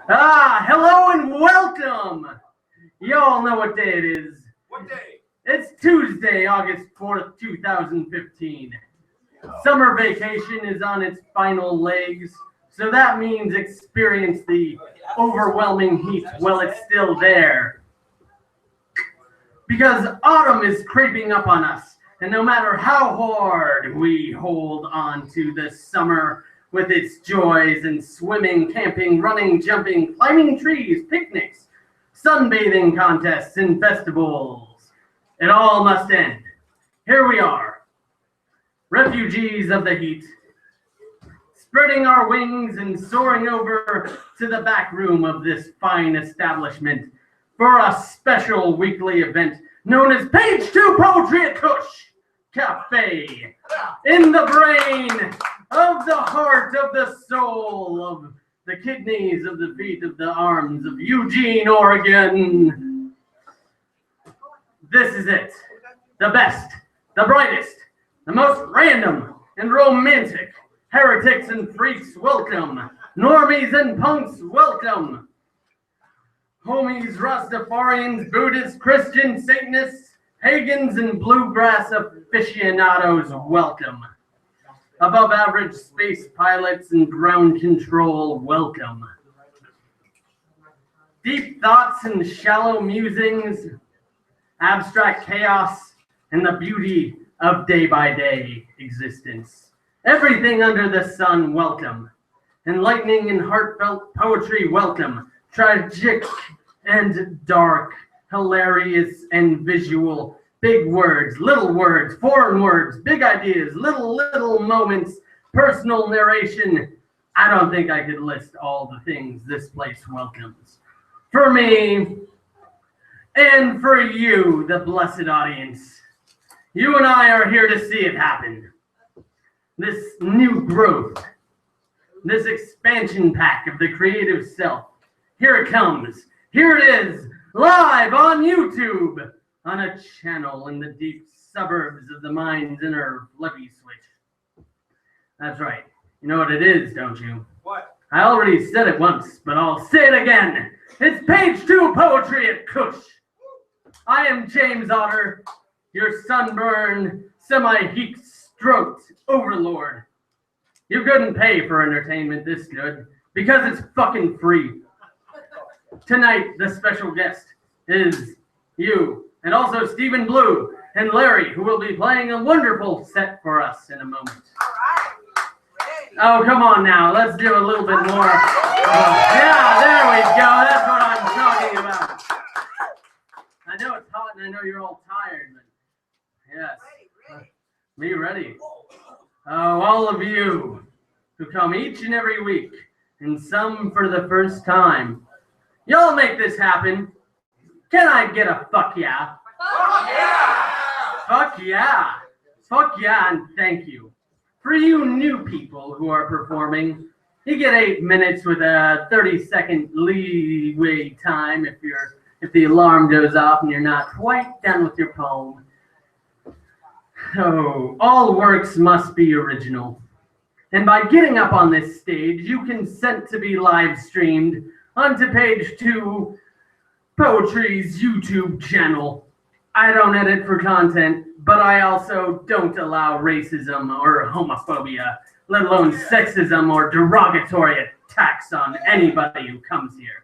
right. Hello and welcome. Y'all know what day it is. What day? It's Tuesday, August 4th, 2015. Summer vacation is on its final legs, so that means experience the overwhelming heat while it's still there. Because autumn is creeping up on us, and no matter how hard we hold on to the summer with its joys and swimming, camping, running, jumping, climbing trees, picnics, sunbathing contests, and festivals, it all must end. Here we are, refugees of the heat, spreading our wings and soaring over to the back room of this fine establishment for a special weekly event known as Page 2 Poetry at Cush Cafe, in the brain of the heart of the soul of the kidneys of the feet of the arms of Eugene, Oregon. This is it. The best, the brightest, the most random and romantic. Heretics and freaks, welcome. Normies and punks, welcome. Homies, Rastafarians, Buddhists, Christians, Satanists, pagans, and bluegrass aficionados, welcome. Above average space pilots and ground control, welcome. Deep thoughts and shallow musings, abstract chaos, and the beauty of day-by-day existence. Everything under the sun, welcome. Enlightening and heartfelt poetry, welcome. Tragic and dark, hilarious and visual, big words, little words, foreign words, big ideas, little moments, personal narration. I don't think I could list all the things this place welcomes. For me, and for you, the blessed audience, you and I are here to see it happen. This new growth, this expansion pack of the creative self. Here it comes. Here it is, live on YouTube, on a channel in the deep suburbs of the mind's inner flippy switch. That's right. You know what it is, don't you? What? I already said it once, but I'll say it again. It's Page 2 Poetry at Cush. I am James Otter, your sunburned, semi-heat-stroked overlord. You couldn't pay for entertainment this good, because it's fucking free. Tonight, the special guest is you, and also Stephen Blue and Larry, who will be playing a wonderful set for us in a moment. Oh, come on now. Let's do a little bit more. Yeah, there we go. That's what I'm talking about. I know it's hot, and I know you're all tired, but yes. Me ready. Oh, all of you who come each and every week, and some for the first time. Y'all make this happen. Can I get a fuck yeah? Fuck yeah! Fuck yeah. Fuck yeah, and thank you. For you new people who are performing, you get 8 minutes with a 30-second leeway time if the alarm goes off and you're not quite done with your poem. Oh, all works must be original. And by getting up on this stage, you consent to be live streamed onto Page 2 Poetry's YouTube channel. I don't edit for content, but I also don't allow racism or homophobia, let alone sexism or derogatory attacks on anybody who comes here.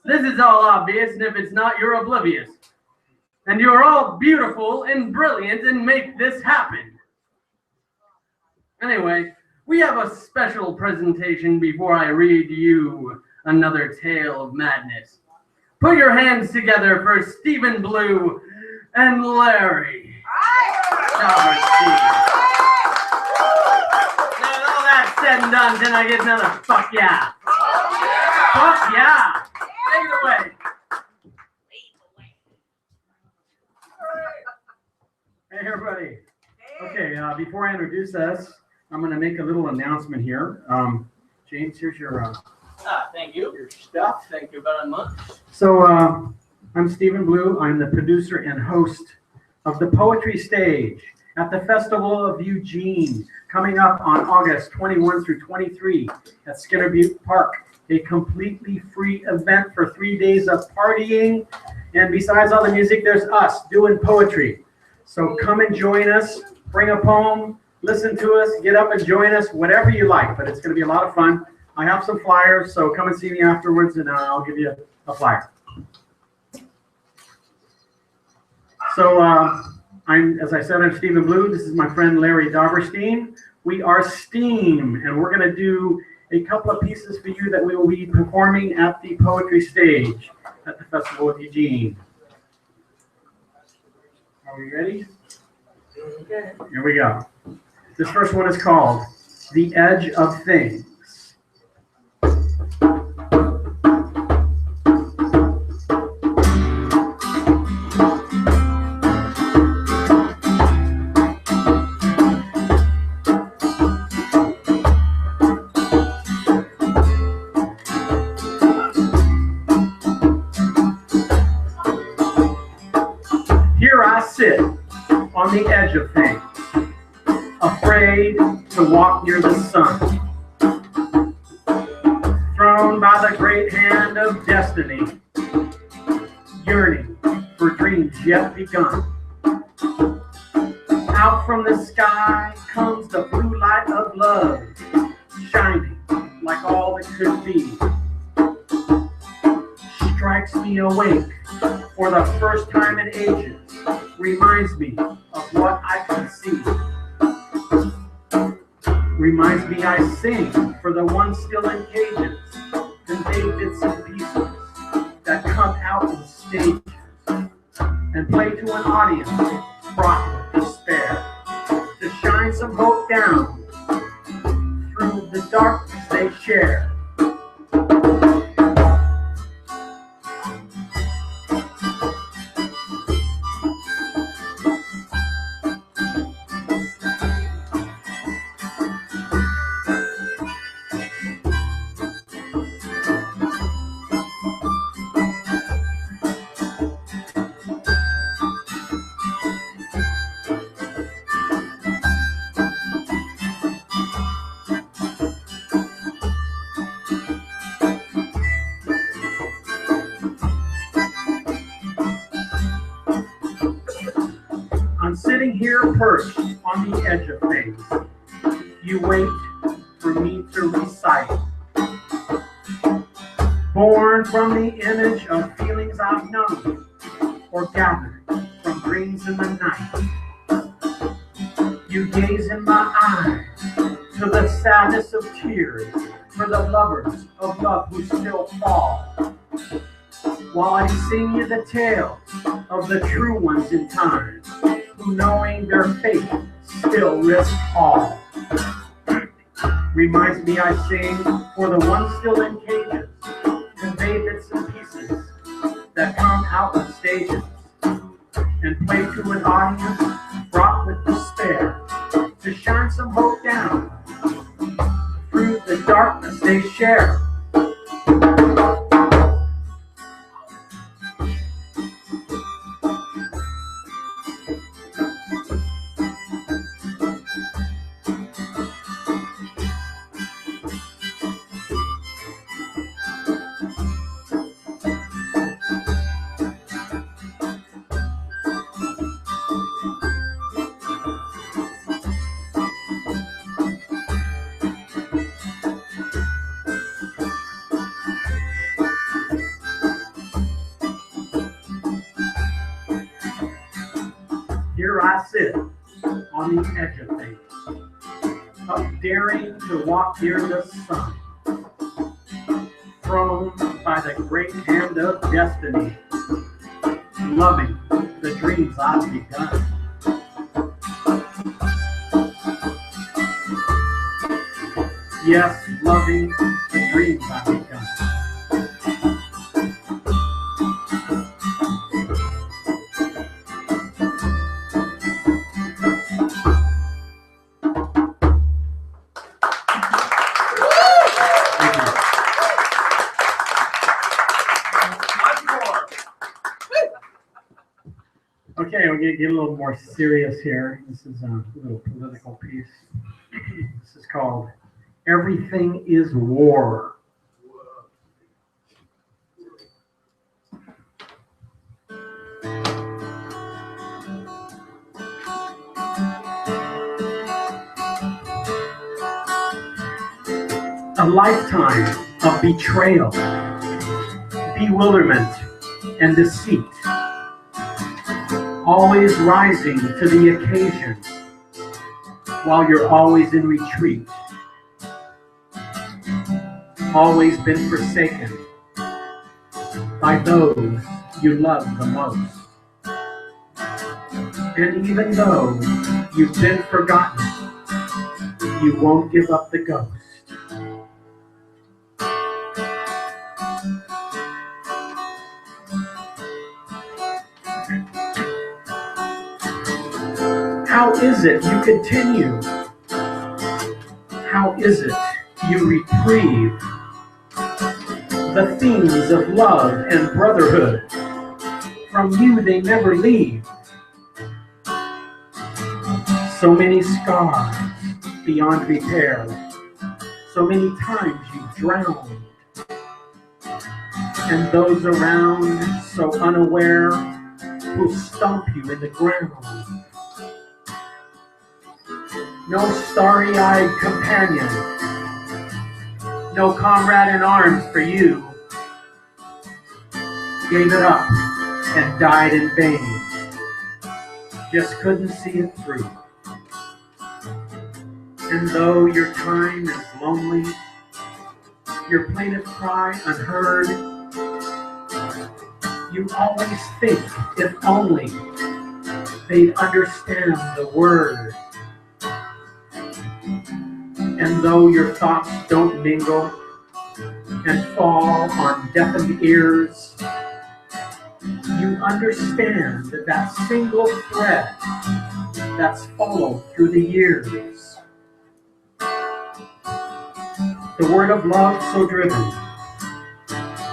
This is all obvious, and if it's not, you're oblivious. And you're all beautiful and brilliant and make this happen. Anyway, we have a special presentation before I read you another tale of madness. Put your hands together for Stephen Blue and Larry. Now all that said and done, can I get another fuck yeah? Fuck yeah! Take it away. Hey everybody. Okay, before I introduce us, I'm going to make a little announcement here. James, here's your thank you. your stuff. Thank you very much. So I'm Stephen Blue. I'm the producer and host of the Poetry Stage at the Festival of Eugene, coming up on August 21 through 23 at Skinner Butte Park a completely free event for 3 days of partying. And besides all the music, there's us doing poetry. So come and join us, bring a poem, listen to us, get up and join us, whatever you like. But it's going to be a lot of fun. I have some flyers, so come and see me afterwards, and I'll give you a flyer. So as I said, I'm Stephen Blue. This is my friend Larry Dauberstein. We are STEAM, and we're going to do a couple of pieces for you that we will be performing at the poetry stage at the Festival of Eugene. Are we ready? Okay. Here we go. This first one is called The Edge of Things. Here I sit on the edge of things, afraid to walk near the sun, thrown by the great hand of destiny, yearning for dreams yet begun. Out from the sky comes the blue light of love, shining like all that could be. Strikes me awake for the first time in ages, reminds me of what I can see. Reminds me I sing for the ones still in cages, convey bits and pieces that come out in stages, and play to an audience fraught with despair, to shine some hope down through the darkness they share. I'm sitting here perched on the edge of things. You wait for me to recite. Born from the image of feelings I've known, or gathered from dreams in the night. You gaze in my eyes to the sadness of tears for the lovers of love who still fall, while I sing you the tale of the true ones in time, who knowing their fate still risk all. Reminds me I sing for the ones still in cages, convey bits and pieces that come out of stages, and play to an audience fraught with despair, to shine some hope down through the darkness they share. Here I sit on the edge of things, up daring to walk near the sun, thrown by the great hand of destiny, loving the dreams I've begun. Yes, loving the dreams I've begun. Okay, we're going to get a little more serious here. This is a little political piece. This is called Everything is War. lifetime of betrayal, bewilderment, and deceit, always rising to the occasion while you're always in retreat, always been forsaken by those you love the most. And even though you've been forgotten, you won't give up the ghost. How is it you continue? How is it you reprieve the themes of love and brotherhood? From you they never leave. So many scars beyond repair. So many times you've drowned. And those around so unaware who stomp you in the ground. No starry-eyed companion, no comrade in arms for you. Gave it up and died in vain. Just couldn't see it through. And though your time is lonely, your plaintive cry unheard, you always think if only they'd understand the word. And though your thoughts don't mingle and fall on deafened ears, you understand that single thread that's followed through the years. The word of love so driven,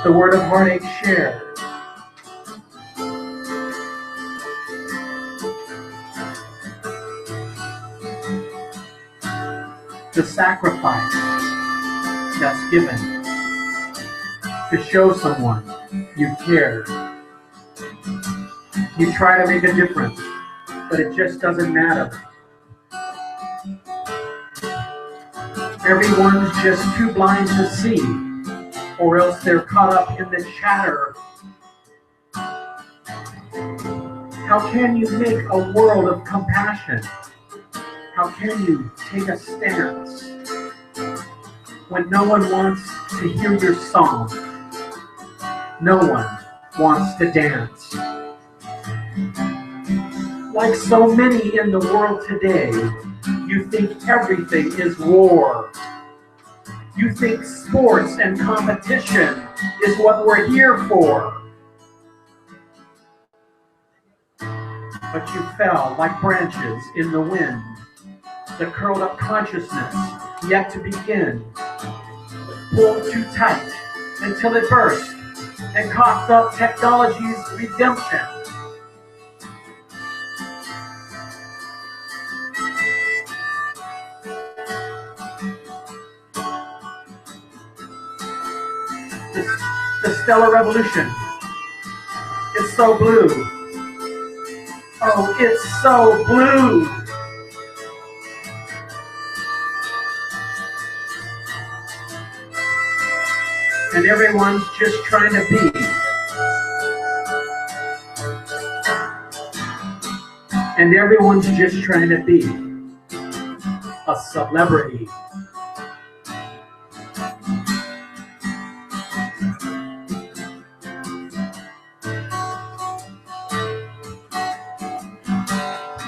the word of heartache shared, the sacrifice that's given to show someone you care. You try to make a difference, but it just doesn't matter. Everyone's just too blind to see, or else they're caught up in the chatter. How can you make a world of compassion? How can you take a stance when no one wants to hear your song? No one wants to dance. Like so many in the world today, you think everything is war. You think sports and competition is what we're here for. But you fell like branches in the wind. The curled up consciousness yet to begin. Pulled too tight until it burst and coughed up technology's redemption. The stellar revolution is so blue. Oh, it's so blue. And everyone's just trying to be. And everyone's just trying to be a celebrity.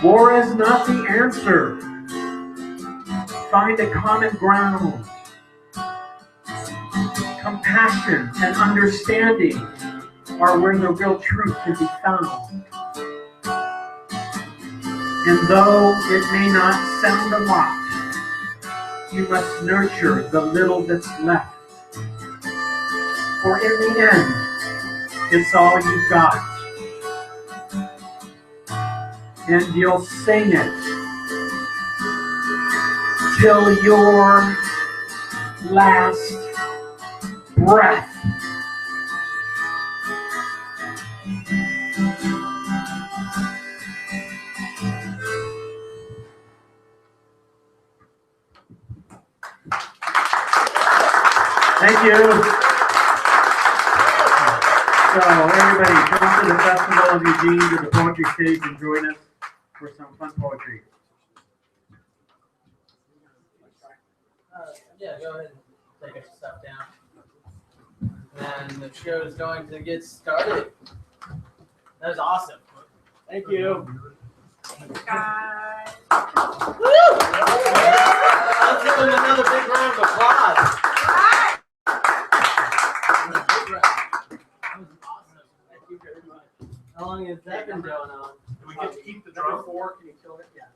War is not the answer. Find a common ground. Compassion and understanding are where the real truth can be found. And though it may not sound a lot, you must nurture the little that's left. For in the end, it's all you've got. And you'll sing it till your last breath. Thank you. So everybody, come to the Festival of Eugene, to the poetry stage, and join us for some fun poetry. Yeah, go ahead and take your stuff down. And the show is going to get started. That was awesome. Thank you. Guys. Woo! Let's give them another big round of applause. That was awesome. Thank you very much. How long has that been going on? Do we get to keep the drum? Can you kill it? Yeah.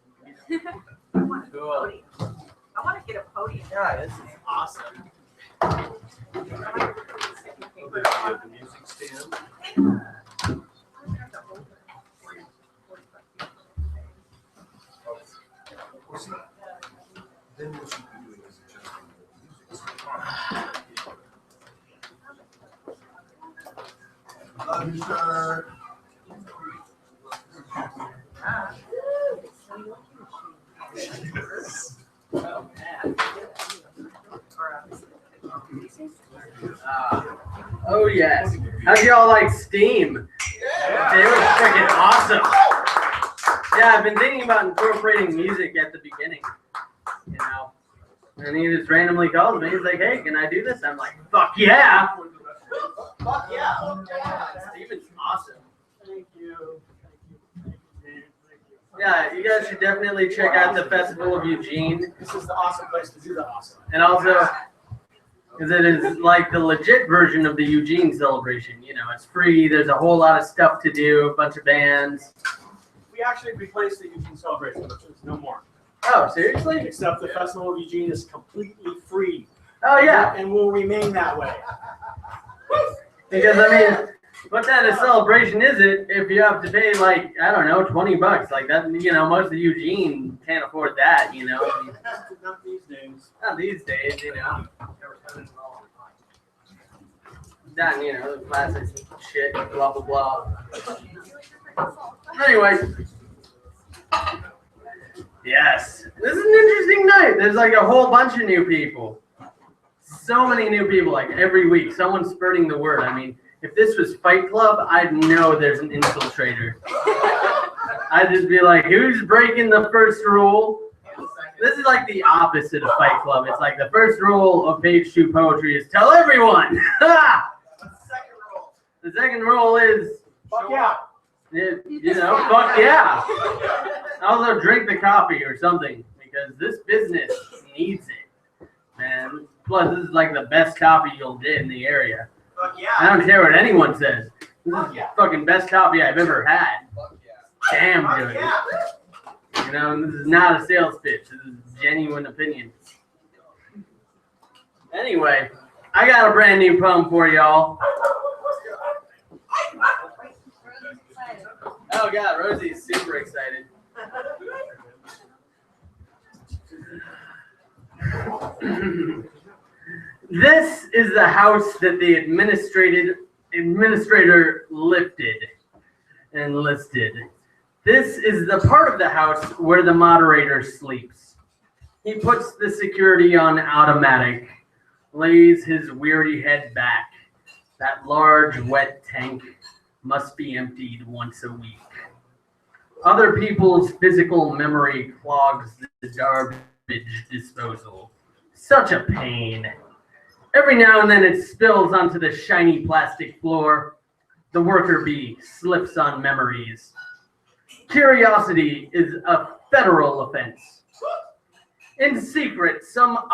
I want Cool. I want to get a podium. Yeah, this is awesome. The music stand. Then what you can do is adjust the music. Love you, sir. Oh, man. Oh, yes. How'd y'all like Steam? They were freaking awesome. Yeah, I've been thinking about incorporating music at the beginning, you know. And he just randomly calls me. He's like, hey, can I do this? I'm like, fuck yeah. Fuck yeah. Steven's awesome. Thank you. Yeah, you guys should definitely check out the Festival of Eugene. This is the awesome place to do the awesome. And also, because it is like the legit version of the Eugene celebration. You know, it's free. There's a whole lot of stuff to do, a bunch of bands. We actually replaced the Eugene celebration, which is no more. Oh, seriously? Except the Festival of Eugene is completely free. Oh, yeah. And will remain that way. Because, I mean, what kind of celebration is it if you have to pay, like, I don't know, $20? Like, that, you know, most of Eugene can't afford that, you know? I mean, Not these days. not these days, you know. Done, you know, the classic shit, blah, blah, blah. Anyway. Yes. This is an interesting night. There's like a whole bunch of new people. So many new people, like every week. Someone's spreading the word. I mean, if this was Fight Club, I'd know there's an infiltrator. I'd just be like, who's breaking the first rule? This is like the opposite of Fight Club. It's like the first rule of page 2 poetry is tell everyone. The second rule is Fuck yeah. you know, fuck yeah. Also drink the coffee or something because this business needs it, man. Plus, this is like the best coffee you'll get in the area. Fuck yeah. I don't care what anyone says. This Fuck is yeah. the fucking best coffee I've ever had. Fuck yeah. Damn Fuck good. yeah. You know, and this is not a sales pitch. This is genuine opinion. Anyway, I got a brand new poem for y'all. Oh God, Rosie's super excited. This is the house that the administrator lifted and listed. This is the part of the house where the moderator sleeps. He puts the security on automatic, lays his weary head back. That large, wet tank must be emptied once a week. Other people's physical memory clogs the garbage disposal. Such a pain. Every now and then it spills onto the shiny plastic floor. The worker bee slips on memories. Curiosity is a federal offense. In secret, some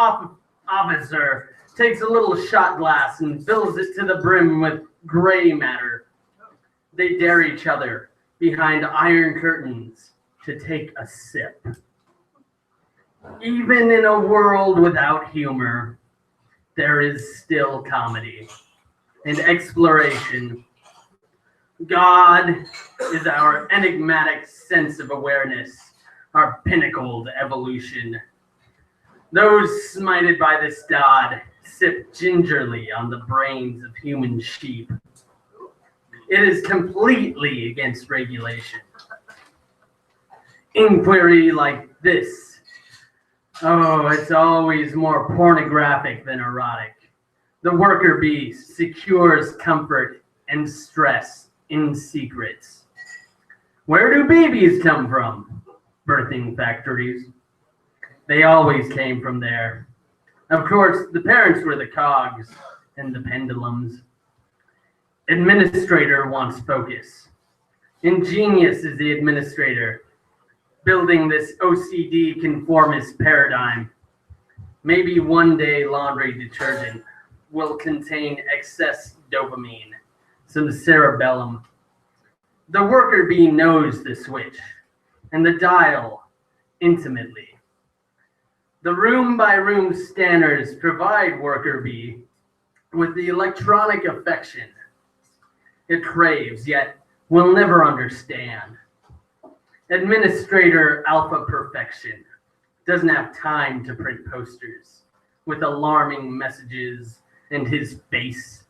officer takes a little shot glass and fills it to the brim with gray matter. They dare each other behind iron curtains to take a sip. Even in a world without humor, there is still comedy and exploration. God is our enigmatic sense of awareness, our pinnacled evolution. Those smited by this dod sip gingerly on the brains of human sheep. It is completely against regulation. Inquiry like this. Oh, it's always more pornographic than erotic. The worker bee secures comfort and stress in secrets. Where do babies come from? Birthing factories. They always came from there. Of course, the parents were the cogs and the pendulums. Administrator wants focus. Ingenious is the administrator, building this OCD conformist paradigm. Maybe one day laundry detergent will contain excess dopamine, some cerebellum. The worker bee knows the switch and the dial intimately. The room-by-room scanners provide worker bee with the electronic affection it craves, yet will never understand. Administrator Alpha Perfection doesn't have time to print posters with alarming messages and his face.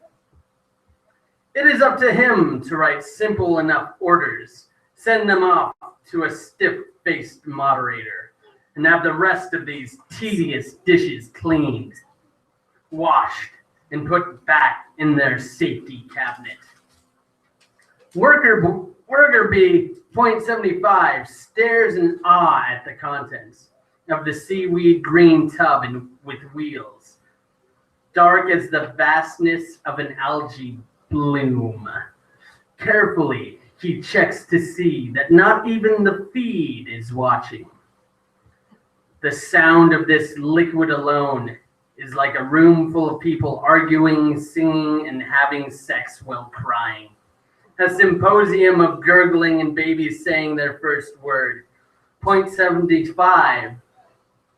It is up to him to write simple enough orders, send them off to a stiff-faced moderator, and have the rest of these tedious dishes cleaned, washed, and put back in their safety cabinet. Worker bee .75 stares in awe at the contents of the seaweed green tub with wheels, dark as the vastness of an algae bloom. Carefully, he checks to see that not even the feed is watching. The sound of this liquid alone is like a room full of people arguing, singing, and having sex while crying. A symposium of gurgling and babies saying their first word. .75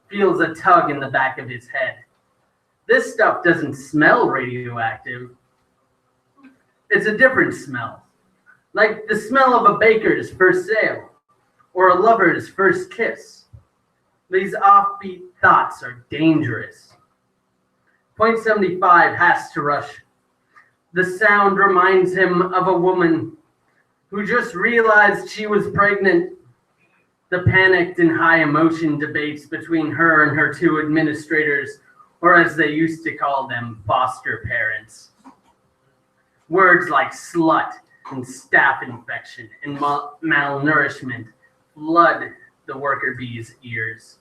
feels a tug in the back of his head. This stuff doesn't smell radioactive. It's a different smell, like the smell of a baker's first sale or a lover's first kiss. These offbeat thoughts are dangerous. .75 has to rush. The sound reminds him of a woman who just realized she was pregnant. The panicked and high emotion debates between her and her two administrators, or as they used to call them, foster parents. Words like slut and staph infection and malnourishment flood the worker bee's ears.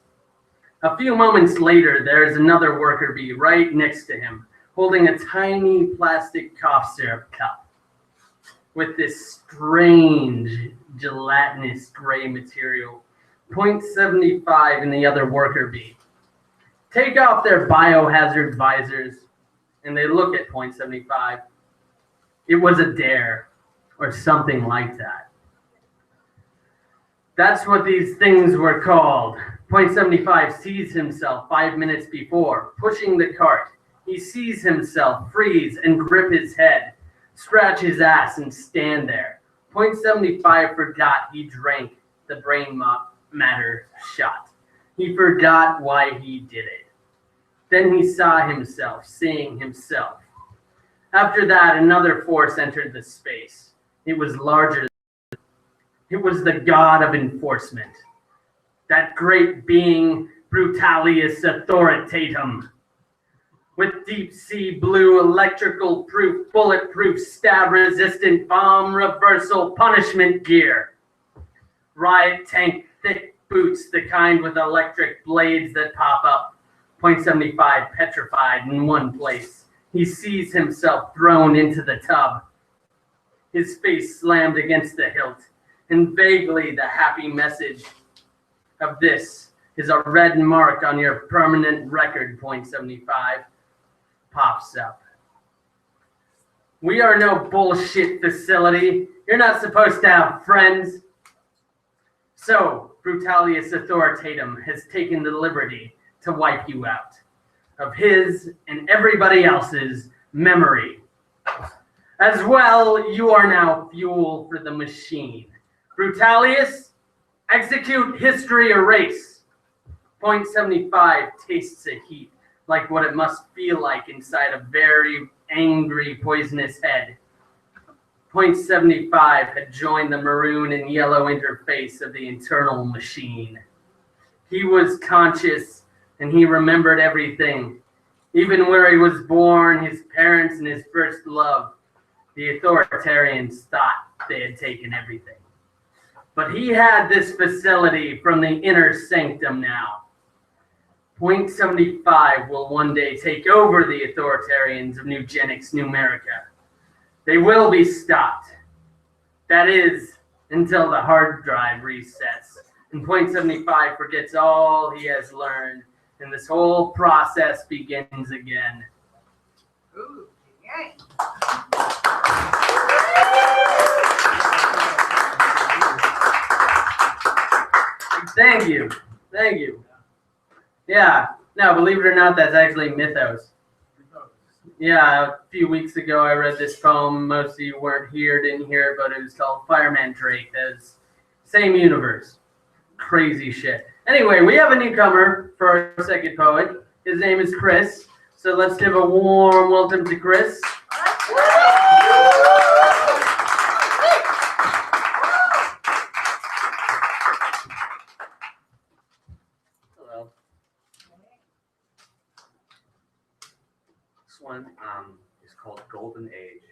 A few moments later, there is another worker bee right next to him, holding a tiny plastic cough syrup cup with this strange gelatinous gray material. .75 and the other worker bee take off their biohazard visors and they look at .75. It was a dare or something like that. That's what these things were called. .75 sees himself 5 minutes before, pushing the cart. He sees himself freeze and grip his head, scratch his ass and stand there. .75 forgot he drank the brain matter shot. He forgot why he did it. Then he saw himself, seeing himself. After that, another force entered the space. It was larger. It was the god of enforcement. That great being, Brutalius Authoritatum. With deep sea blue, electrical proof, bulletproof, stab resistant, bomb reversal punishment gear. Riot tank, thick boots, the kind with electric blades that pop up. .75 petrified in one place. He sees himself thrown into the tub. His face slammed against the hilt, and vaguely the happy message of this is a red mark on your permanent record. .75 pops up. We are no bullshit facility. You're not supposed to have friends. So, Brutalius Authoritatum has taken the liberty to wipe you out of his and everybody else's memory. As well, you are now fuel for the machine. Brutalius, execute history erase. .75 tastes a heat, like what it must feel like inside a very angry, poisonous head. .75 had joined the maroon and yellow interface of the internal machine. He was conscious and he remembered everything. Even where he was born, his parents, and his first love, the authoritarians thought they had taken everything. But he had this facility from the inner sanctum now. Point 75 will one day take over the authoritarians of Eugenics, New America. They will be stopped. That is, until the hard drive resets. And Point 75 forgets all he has learned. And this whole process begins again. Ooh, yay. Thank you. Thank you. Yeah. No, believe it or not, that's actually mythos. Yeah, a few weeks ago I read this poem. Most of you weren't here, didn't hear it, but it was called Fireman Drake. That's same universe. Crazy shit. Anyway, we have a newcomer for our second poet. His name is Chris. So let's give a warm welcome to Chris. Hello. This one is called Golden Age.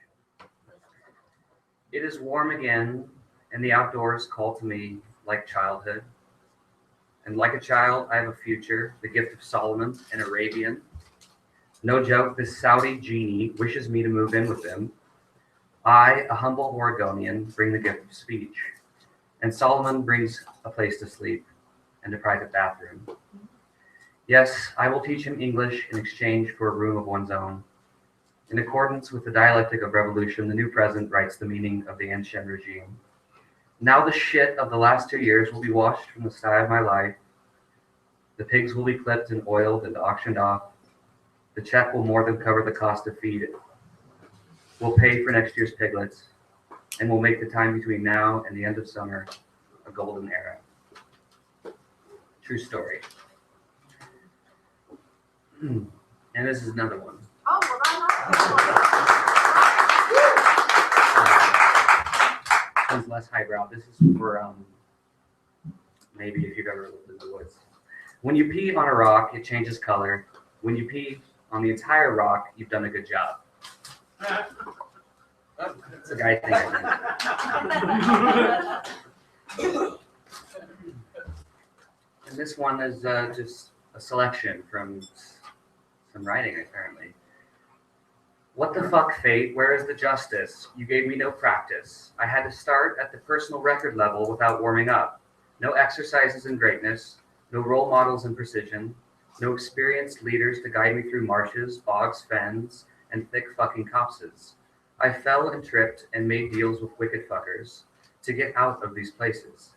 It is warm again, and the outdoors call to me like childhood. And like a child, I have a future, the gift of Solomon, an Arabian. No joke, this Saudi genie wishes me to move in with him. I, a humble Oregonian, bring the gift of speech. And Solomon brings a place to sleep and a private bathroom. Yes, I will teach him English in exchange for a room of one's own. In accordance with the dialectic of revolution, the new president writes the meaning of the ancient regime. Now the shit of the last 2 years will be washed from the sky of my life. The pigs will be clipped and oiled and auctioned off. The check will more than cover the cost of feed. We'll pay for next year's piglets, and we'll make the time between now and the end of summer a golden era. True story. And this is another one. Oh, well, I One's less highbrow. This is for maybe if you've ever lived in the woods. When you pee on a rock, it changes color. When you pee on the entire rock, you've done a good job. That's a guy thing. And this one is just a selection from some writing, apparently. What the fuck, fate? Where is the justice? You gave me no practice. I had to start at the personal record level without warming up. No exercises in greatness, no role models in precision, no experienced leaders to guide me through marshes, bogs, fens, and thick fucking copses. I fell and tripped and made deals with wicked fuckers to get out of these places.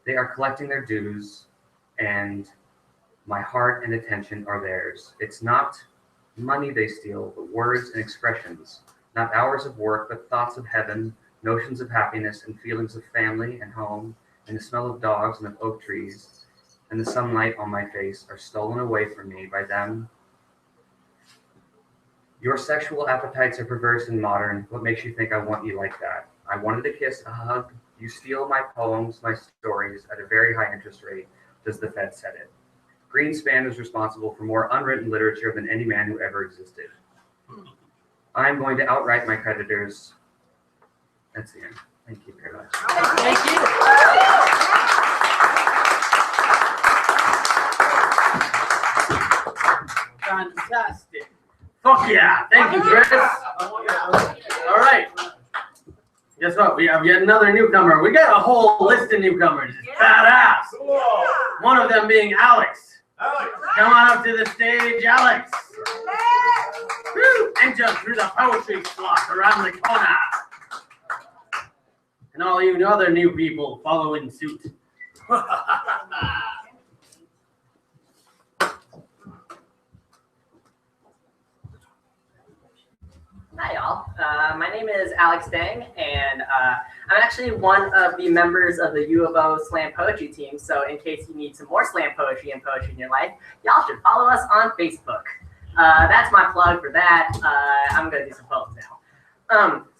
They are collecting their dues, and my heart and attention are theirs. It's not money they steal, but words and expressions. Not hours of work, but thoughts of heaven, notions of happiness, and feelings of family and home, and the smell of dogs and of oak trees, and the sunlight on my face are stolen away from me by them. Your sexual appetites are perverse and modern. What makes you think I want you like that? I wanted a kiss, a hug. You steal my poems, my stories at a very high interest rate, as the Fed said it. Greenspan is responsible for more unwritten literature than any man who ever existed. I'm going to outright my creditors. That's the end. Thank you very much. Thank you. Fantastic. Fuck yeah. Thank you, Chris. All right. Guess what? We have yet another newcomer. We got a whole list of newcomers. It's badass. One of them being Alex. Come on up to the stage, Alex. Woo! And jump through the poetry slot around the corner. And all you other new people follow in suit. Hi, y'all. My name is Alex Dang, and I'm actually one of the members of the U of O slam poetry team. So in case you need some more slam poetry and poetry in your life, y'all should follow us on Facebook. That's my plug for that. I'm going to do some poems now.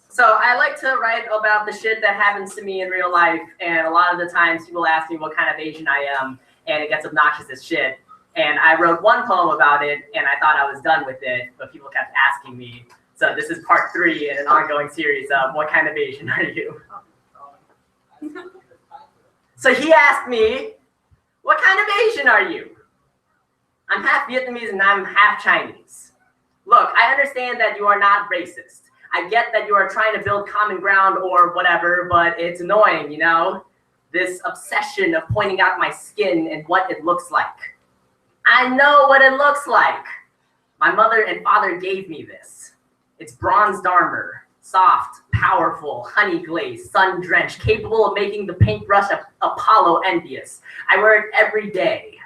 So I like to write about the shit that happens to me in real life, and a lot of the times people ask me what kind of Asian I am, and it gets obnoxious as shit. And I wrote one poem about it, and I thought I was done with it, but people kept asking me. So this is part 3 in an ongoing series of what kind of Asian are you? So he asked me, what kind of Asian are you? I'm half Vietnamese and I'm half Chinese. Look, I understand that you are not racist. I get that you are trying to build common ground or whatever, but it's annoying, you know? This obsession of pointing out my skin and what it looks like. I know what it looks like. My mother and father gave me this. It's bronzed armor, soft, powerful, honey glazed, sun drenched, capable of making the paintbrush of Apollo envious. I wear it every day.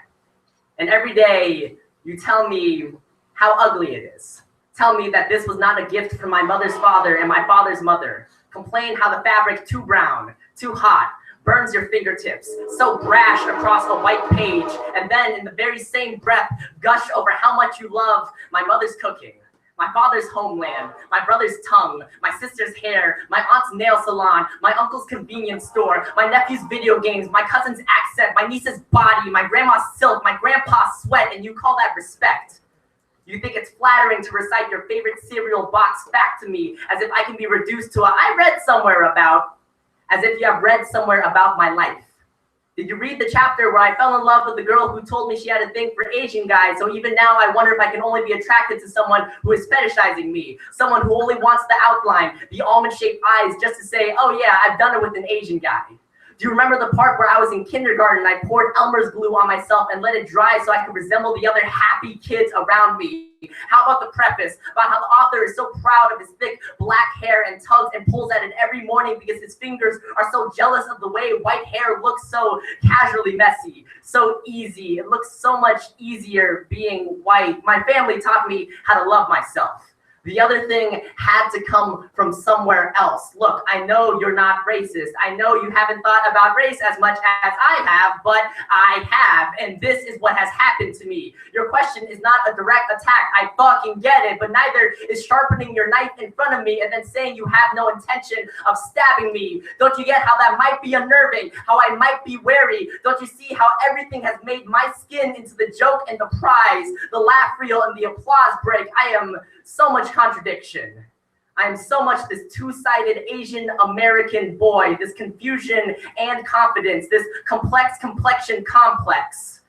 And every day you tell me how ugly it is. Tell me that this was not a gift from my mother's father and my father's mother. Complain how the fabric too brown, too hot, burns your fingertips, so brash across a white page, and then in the very same breath, gush over how much you love my mother's cooking, my father's homeland, my brother's tongue, my sister's hair, my aunt's nail salon, my uncle's convenience store, my nephew's video games, my cousin's accent, my niece's body, my grandma's silk, my grandpa's sweat, and you call that respect. You think it's flattering to recite your favorite cereal box fact to me as if I can be reduced to a I read somewhere about, as if you have read somewhere about my life. Did you read the chapter where I fell in love with the girl who told me she had a thing for Asian guys, so even now I wonder if I can only be attracted to someone who is fetishizing me, someone who only wants the outline, the almond-shaped eyes, just to say, oh yeah, I've done it with an Asian guy. Do you remember the part where I was in kindergarten and I poured Elmer's glue on myself and let it dry so I could resemble the other happy kids around me? How about the preface about how the author is so proud of his thick black hair and tugs and pulls at it every morning because his fingers are so jealous of the way white hair looks so casually messy, so easy. It looks so much easier being white. My family taught me how to love myself. The other thing had to come from somewhere else. Look, I know you're not racist. I know you haven't thought about race as much as I have, but I have, and this is what has happened to me. Your question is not a direct attack. I fucking get it, but neither is sharpening your knife in front of me and then saying you have no intention of stabbing me. Don't you get how that might be unnerving, how I might be wary? Don't you see how everything has made my skin into the joke and the prize, the laugh reel and the applause break? I am so much contradiction. I am so much this two-sided Asian American boy, this confusion and confidence, this complex complexion complex.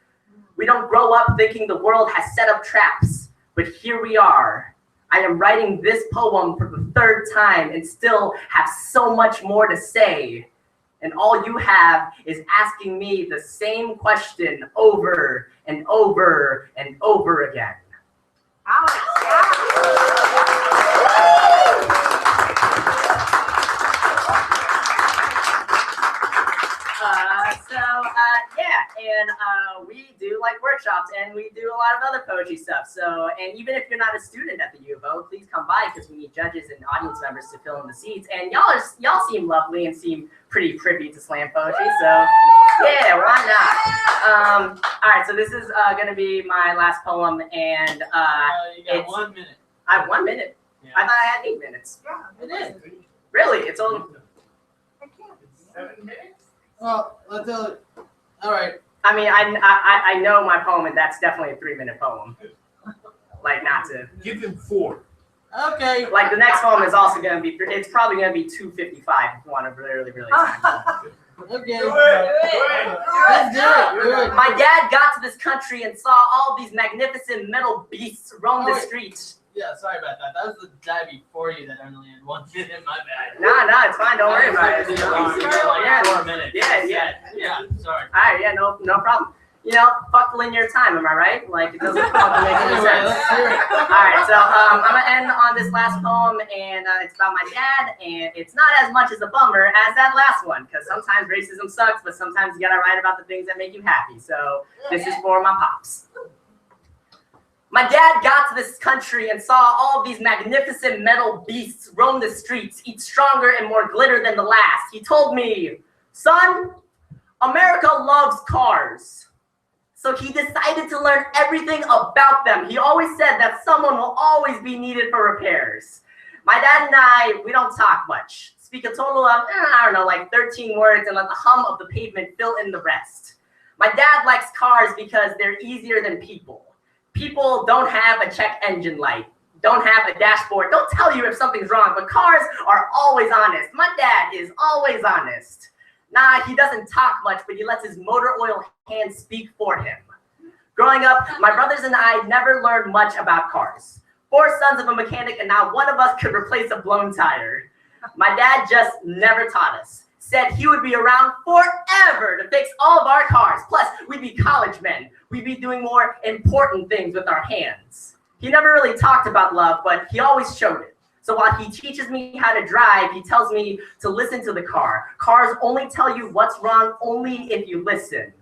We don't grow up thinking the world has set up traps, but here we are. I am writing this poem for the 3rd time and still have so much more to say. And all you have is asking me the same question over and over and over again. Alex, and we do like workshops and we do a lot of other poetry stuff. So, and even if you're not a student at the U of O, please come by because we need judges and audience members to fill in the seats. And y'all seem lovely and seem pretty privy to slam poetry. So, yeah, why not? All right, so this is gonna be my last poem, and You got it's 1 minute. I have 1 minute. Yeah. I thought I had 8 minutes. yeah, It is. Really? It's only. I can't. 7 minutes? Well, let's do it. All right. I mean, I know my poem, and that's definitely a 3-minute poem. Like, not to. Give him 4. Okay. Like, the next poem is also going to be, it's probably going to be 2:55 if you want to really time it. Okay. Do it. Let's do it. Do it. My dad got to this country and saw all these magnificent metal beasts roam the Oh, wait. streets. Yeah, sorry about that. That was the guy before you that only had 1 minute. My bad. Nah, it's fine. Don't worry about it. You got like Yeah. 4 minutes. Yeah. Sorry. All right, yeah, no problem. You know, fuck linear time, am I right? Like, it doesn't fucking make any Anyway, sense. let's hear it. All right, so I'm gonna end on this last poem, and it's about my dad, and it's not as much as a bummer as that last one, because sometimes racism sucks, but sometimes you gotta write about the things that make you happy. So this is for my pops. My dad got to this country and saw all these magnificent metal beasts roam the streets, each stronger and more glitter than the last. He told me, son, America loves cars. So he decided to learn everything about them. He always said that someone will always be needed for repairs. My dad and I, we don't talk much. Speak a total of, I don't know, like 13 words and let the hum of the pavement fill in the rest. My dad likes cars because they're easier than people. People don't have a check engine light, don't have a dashboard, don't tell you if something's wrong, but cars are always honest. My dad is always honest. Nah, he doesn't talk much, but he lets his motor oil hand speak for him. Growing up, my brothers and I never learned much about cars. 4 sons of a mechanic, and not one of us could replace a blown tire. My dad just never taught us. Said he would be around forever to fix all of our cars. Plus, we'd be college men. We'd be doing more important things with our hands. He never really talked about love, but he always showed it. So while he teaches me how to drive, he tells me to listen to the car. Cars only tell you what's wrong only if you listen.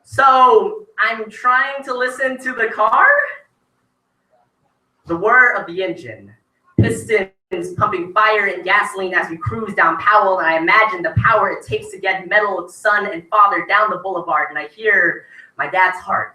So I'm trying to listen to the car. The whir of the engine, pistons pumping fire and gasoline as we cruise down Powell, and I imagine the power it takes to get metal son and father down the boulevard, and I hear my dad's heart.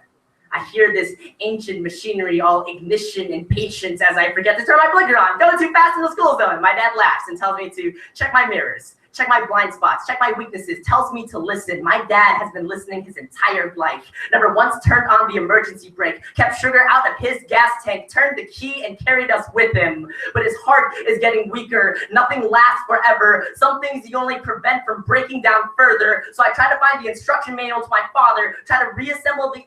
I hear this ancient machinery, all ignition and patience as I forget to turn my blinker on. Going too fast in the school zone. My dad laughs and tells me to check my mirrors, check my blind spots, check my weaknesses, tells me to listen. My dad has been listening his entire life. Never once turned on the emergency brake, kept sugar out of his gas tank, turned the key and carried us with him. But his heart is getting weaker. Nothing lasts forever. Some things you only prevent from breaking down further. So I try to find the instruction manual to my father, try to reassemble the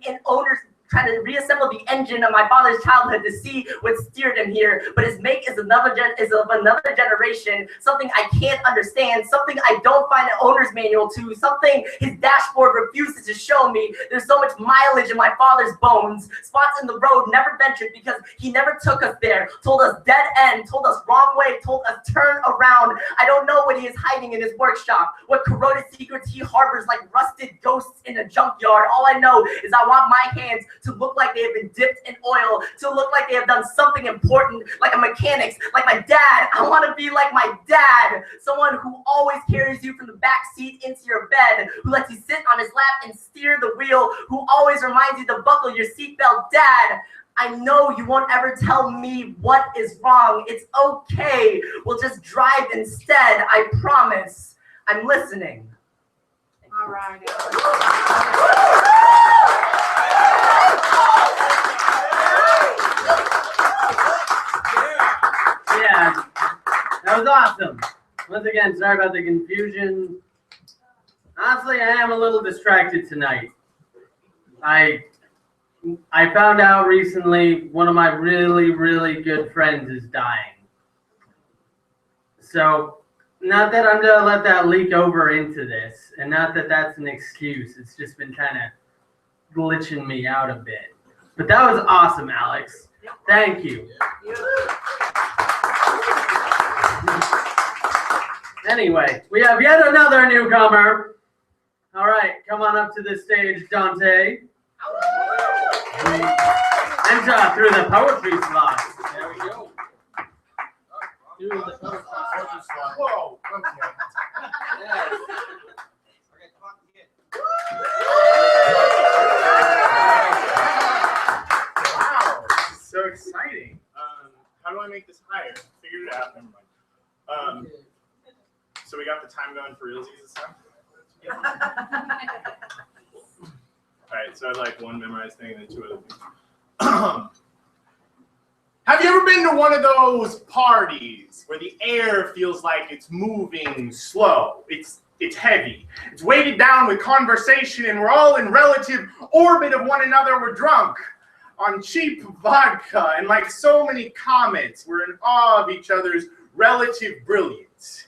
engine of my father's childhood to see what steered him here. But his make is of another generation, something I can't understand, something I don't find an owner's manual to, something his dashboard refuses to show me. There's so much mileage in my father's bones, spots in the road never ventured because he never took us there, told us dead end, told us wrong way, told us turn around. I don't know what he is hiding in his workshop, what corroded secrets he harbors like rusted ghosts in a junkyard. All I know is I want my hands to look like they have been dipped in oil, to look like they have done something important, like a mechanic's, like my dad. I want to be like my dad, someone who always carries you from the back seat into your bed, who lets you sit on his lap and steer the wheel, who always reminds you to buckle your seatbelt. Dad, I know you won't ever tell me what is wrong. It's okay. We'll just drive instead. I promise. I'm listening. All right. Yeah, that was awesome. Once again, sorry about the confusion. Honestly, I am a little distracted tonight. I found out recently one of my really, really good friends is dying. So, not that I'm going to let that leak over into this, and not that that's an excuse. It's just been kind of glitching me out a bit. But that was awesome, Alex. Thank you. Anyway, we have yet another newcomer. All right, come on up to the stage, Dante. Enter through the poetry slot. There we go. Through the poetry slot. Whoa. Okay. Yes. Wow. This is so exciting. How do I make this higher? Figured it out. Never mind. So we got the time going for realsies and stuff? Alright, so I like one memorized thing and then 2 other things. Have you ever been to one of those parties where the air feels like it's moving slow? It's heavy. It's weighted down with conversation and we're all in relative orbit of one another. We're drunk on cheap vodka and like so many comets, we're in awe of each other's relative brilliance.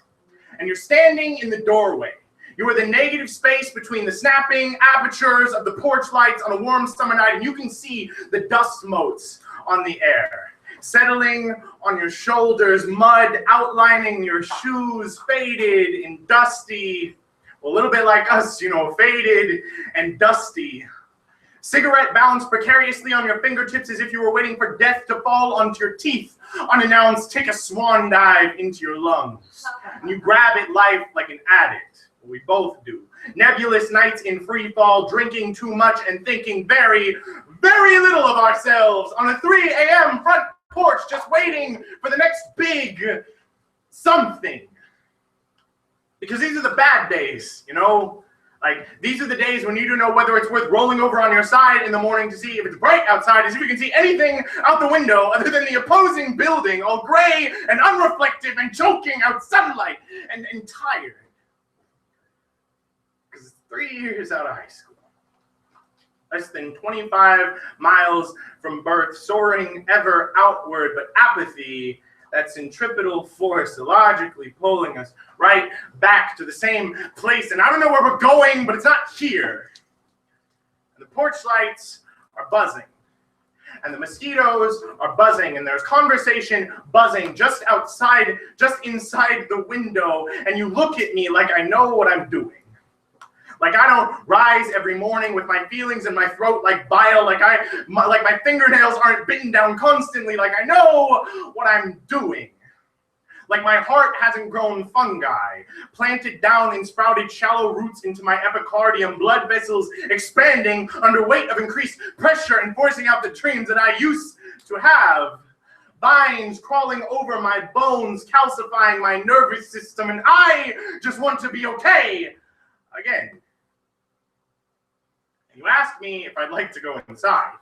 And you're standing in the doorway. You are the negative space between the snapping apertures of the porch lights on a warm summer night, and you can see the dust motes on the air, settling on your shoulders, mud outlining your shoes, faded and dusty, a little bit like us, you know, faded and dusty. Cigarette balanced precariously on your fingertips as if you were waiting for death to fall onto your teeth. Unannounced, take a swan dive into your lungs. And you grab at life like an addict. We both do. Nebulous nights in free fall, drinking too much and thinking very, very little of ourselves on a 3 a.m. front porch, just waiting for the next big something. Because these are the bad days, you know? Like, these are the days when you don't know whether it's worth rolling over on your side in the morning to see if it's bright outside, as if you can see anything out the window other than the opposing building, all gray and unreflective and choking out sunlight and tired. Because it's 3 years out of high school. Less than 25 miles from birth, soaring ever outward, but apathy, that centripetal force illogically pulling us right back to the same place. And I don't know where we're going, but it's not here. And the porch lights are buzzing. And the mosquitoes are buzzing. And there's conversation buzzing just outside, just inside the window. And you look at me like I know what I'm doing. Like I don't rise every morning with my feelings in my throat like bile, like my fingernails aren't bitten down constantly, like I know what I'm doing. Like my heart hasn't grown fungi, planted down and sprouted shallow roots into my epicardium, blood vessels expanding under weight of increased pressure and forcing out the dreams that I used to have. Vines crawling over my bones, calcifying my nervous system, and I just want to be okay again. You ask me if I'd like to go inside,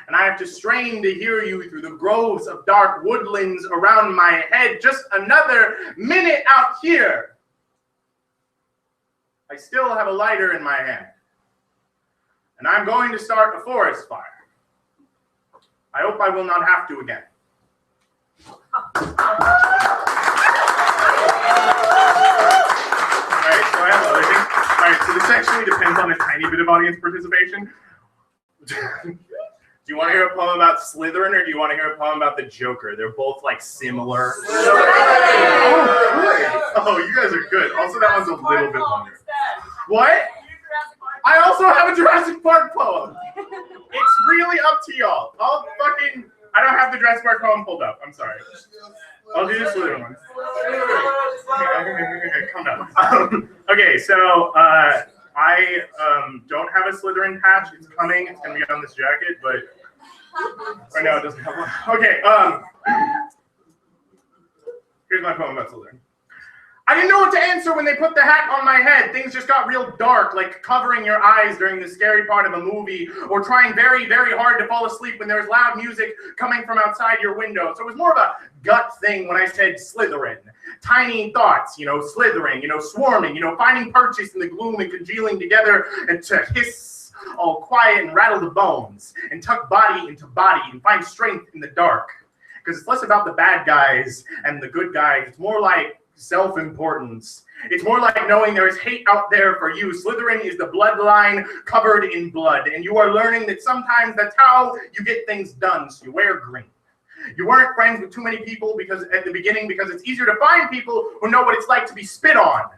and I have to strain to hear you through the groves of dark woodlands around my head. Just another minute out here. I still have a lighter in my hand, and I'm going to start a forest fire. I hope I will not have to again. Alright, so I have other things. Alright, so this actually depends on a tiny bit of audience participation. Do you want to hear a poem about Slytherin, or do you want to hear a poem about the Joker? They're both like similar. Oh, you guys are good. Also, that one's a little bit longer. What? I also have a Jurassic Park poem. It's really up to y'all. I don't have the Jurassic Park poem pulled up. I'm sorry. I'll do the Slytherin one. Okay, calm down. Okay, so I don't have a Slytherin patch. It's coming. It's gonna be on this jacket, but right now it doesn't have one. Okay. Here's my poem about Slytherin. I didn't know what to answer when they put the hat on my head. Things just got real dark, like covering your eyes during the scary part of a movie, or trying very, very hard to fall asleep when there's loud music coming from outside your window. So it was more of a gut thing when I said Slytherin. Tiny thoughts, slithering, swarming, finding purchase in the gloom and congealing together and to hiss all quiet and rattle the bones and tuck body into body and find strength in the dark. Because it's less about the bad guys and the good guys. It's more like self-importance. It's more like knowing there is hate out there for you. Slytherin is the bloodline covered in blood, and you are learning that sometimes that's how you get things done, so you wear green. You weren't friends with too many people at the beginning because it's easier to find people who know what it's like to be spit on.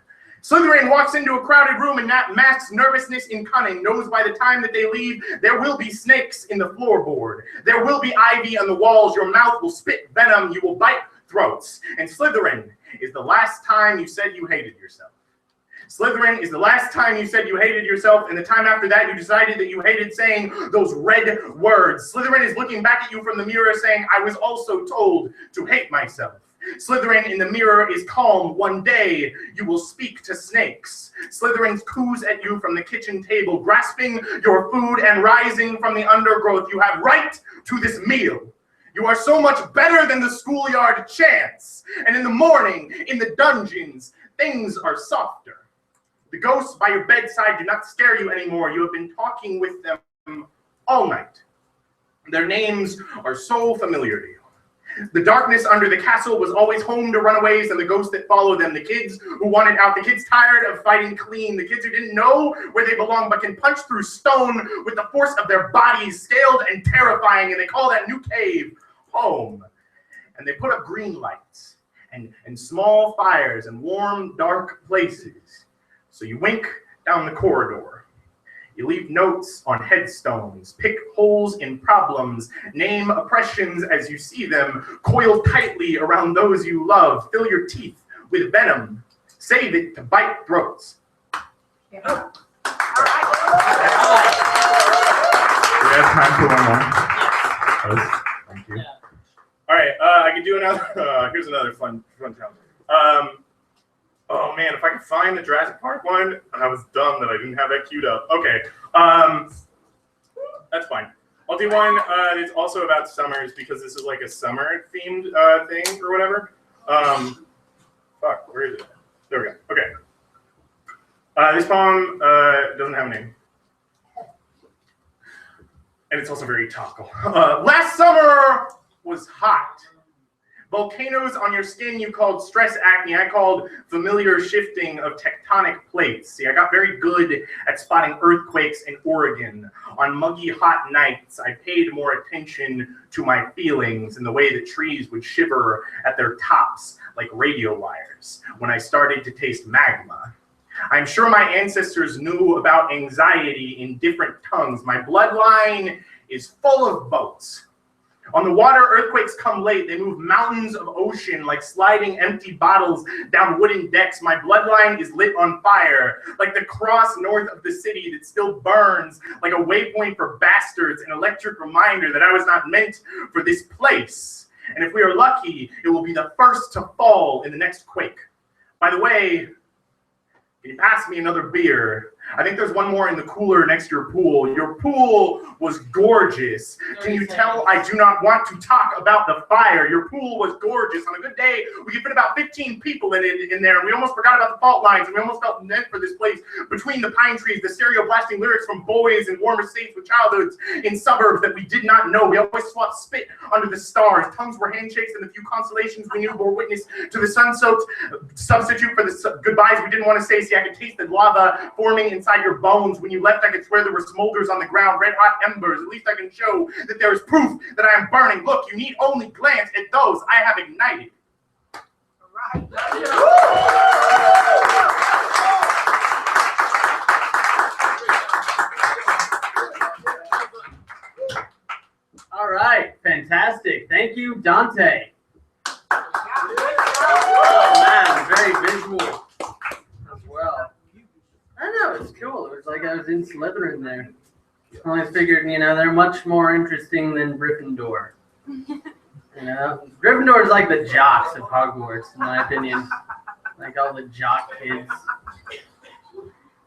Slytherin walks into a crowded room and masks nervousness in cunning, knows by the time that they leave, there will be snakes in the floorboard. There will be ivy on the walls. Your mouth will spit venom. You will bite throats. And Slytherin is the last time you said you hated yourself. Slytherin is the last time you said you hated yourself, and the time after that you decided that you hated saying those red words. Slytherin is looking back at you from the mirror saying, I was also told to hate myself. Slytherin in the mirror is calm. One day you will speak to snakes. Slytherin coos at you from the kitchen table, grasping your food and rising from the undergrowth. You have right to this meal. You are so much better than the schoolyard chants. And in the morning, in the dungeons, things are softer. The ghosts by your bedside do not scare you anymore. You have been talking with them all night. Their names are so familiar to you. The darkness under the castle was always home to runaways and the ghosts that followed them. The kids who wanted out. The kids tired of fighting clean. The kids who didn't know where they belong but can punch through stone with the force of their bodies, scaled and terrifying. And they call that new cave home. And they put up green lights and small fires and warm, dark places. So you wink down the corridor. You leave notes on headstones, pick holes in problems, name oppressions as you see them, coil tightly around those you love, fill your teeth with venom, save it to bite throats. Yeah. All right. We have time for one more. Yes. Thank you. All right, I can do another. Here's another fun challenge. Oh Oh man, if I could find the Jurassic Park one, I was dumb that I didn't have that queued up. Okay, that's fine. I'll do one that's also about summers because this is like a summer themed thing or whatever. Fuck, where is it? There we go. Okay. This poem doesn't have a name. And it's also very topical. Last summer was hot. Volcanoes on your skin you called stress acne. I called familiar shifting of tectonic plates. See, I got very good at spotting earthquakes in Oregon. On muggy hot nights, I paid more attention to my feelings and the way that trees would shiver at their tops like radio wires when I started to taste magma. I'm sure my ancestors knew about anxiety in different tongues. My bloodline is full of boats. On the water, earthquakes come late. They move mountains of ocean like sliding empty bottles down wooden decks. My bloodline is lit on fire, like the cross north of the city that still burns, like a waypoint for bastards, an electric reminder that I was not meant for this place. And if we are lucky, it will be the first to fall in the next quake. By the way, can you pass me another beer? I think there's one more in the cooler next to your pool. Your pool was gorgeous. Can you tell I do not want to talk about the fire? Your pool was gorgeous. On a good day, we could fit about 15 people in there, and we almost forgot about the fault lines, and we almost felt meant for this place. Between the pine trees, the stereoblasting lyrics from boys in warmer states with childhoods in suburbs that we did not know. We always swapped spit under the stars. Tongues were handshakes, and the few constellations we knew bore witness to the sun-soaked substitute for the goodbyes we didn't want to say. See, I could taste the lava forming inside your bones. When you left, I could swear there were smolders on the ground, red hot embers. At least I can show that there is proof that I am burning. Look, you need only glance at those I have ignited. All right, fantastic. Thank you, Dante. Oh man, very visual as well. I know, it's cool. It was like I was in Slytherin there. I always figured, they're much more interesting than Gryffindor. Gryffindor is like the jocks of Hogwarts, in my opinion. Like all the jock kids.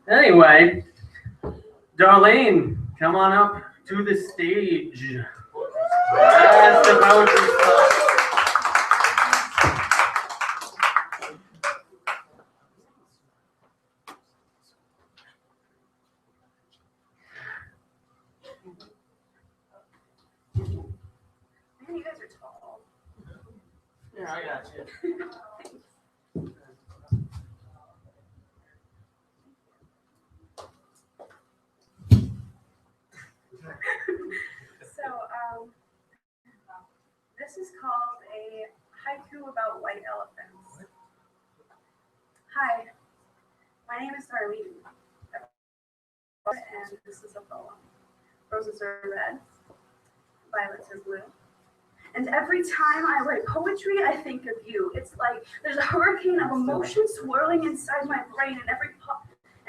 Anyway, Darlene, come on up to the stage. That's the poetry stuff. Man, you guys are tall. Yeah, I got you. So, this is called a haiku about white elephants. Hi, my name is Darlene, and this is a poem. Roses are red, violets are blue. And every time I write poetry, I think of you. It's like there's a hurricane of emotion swirling inside my brain, and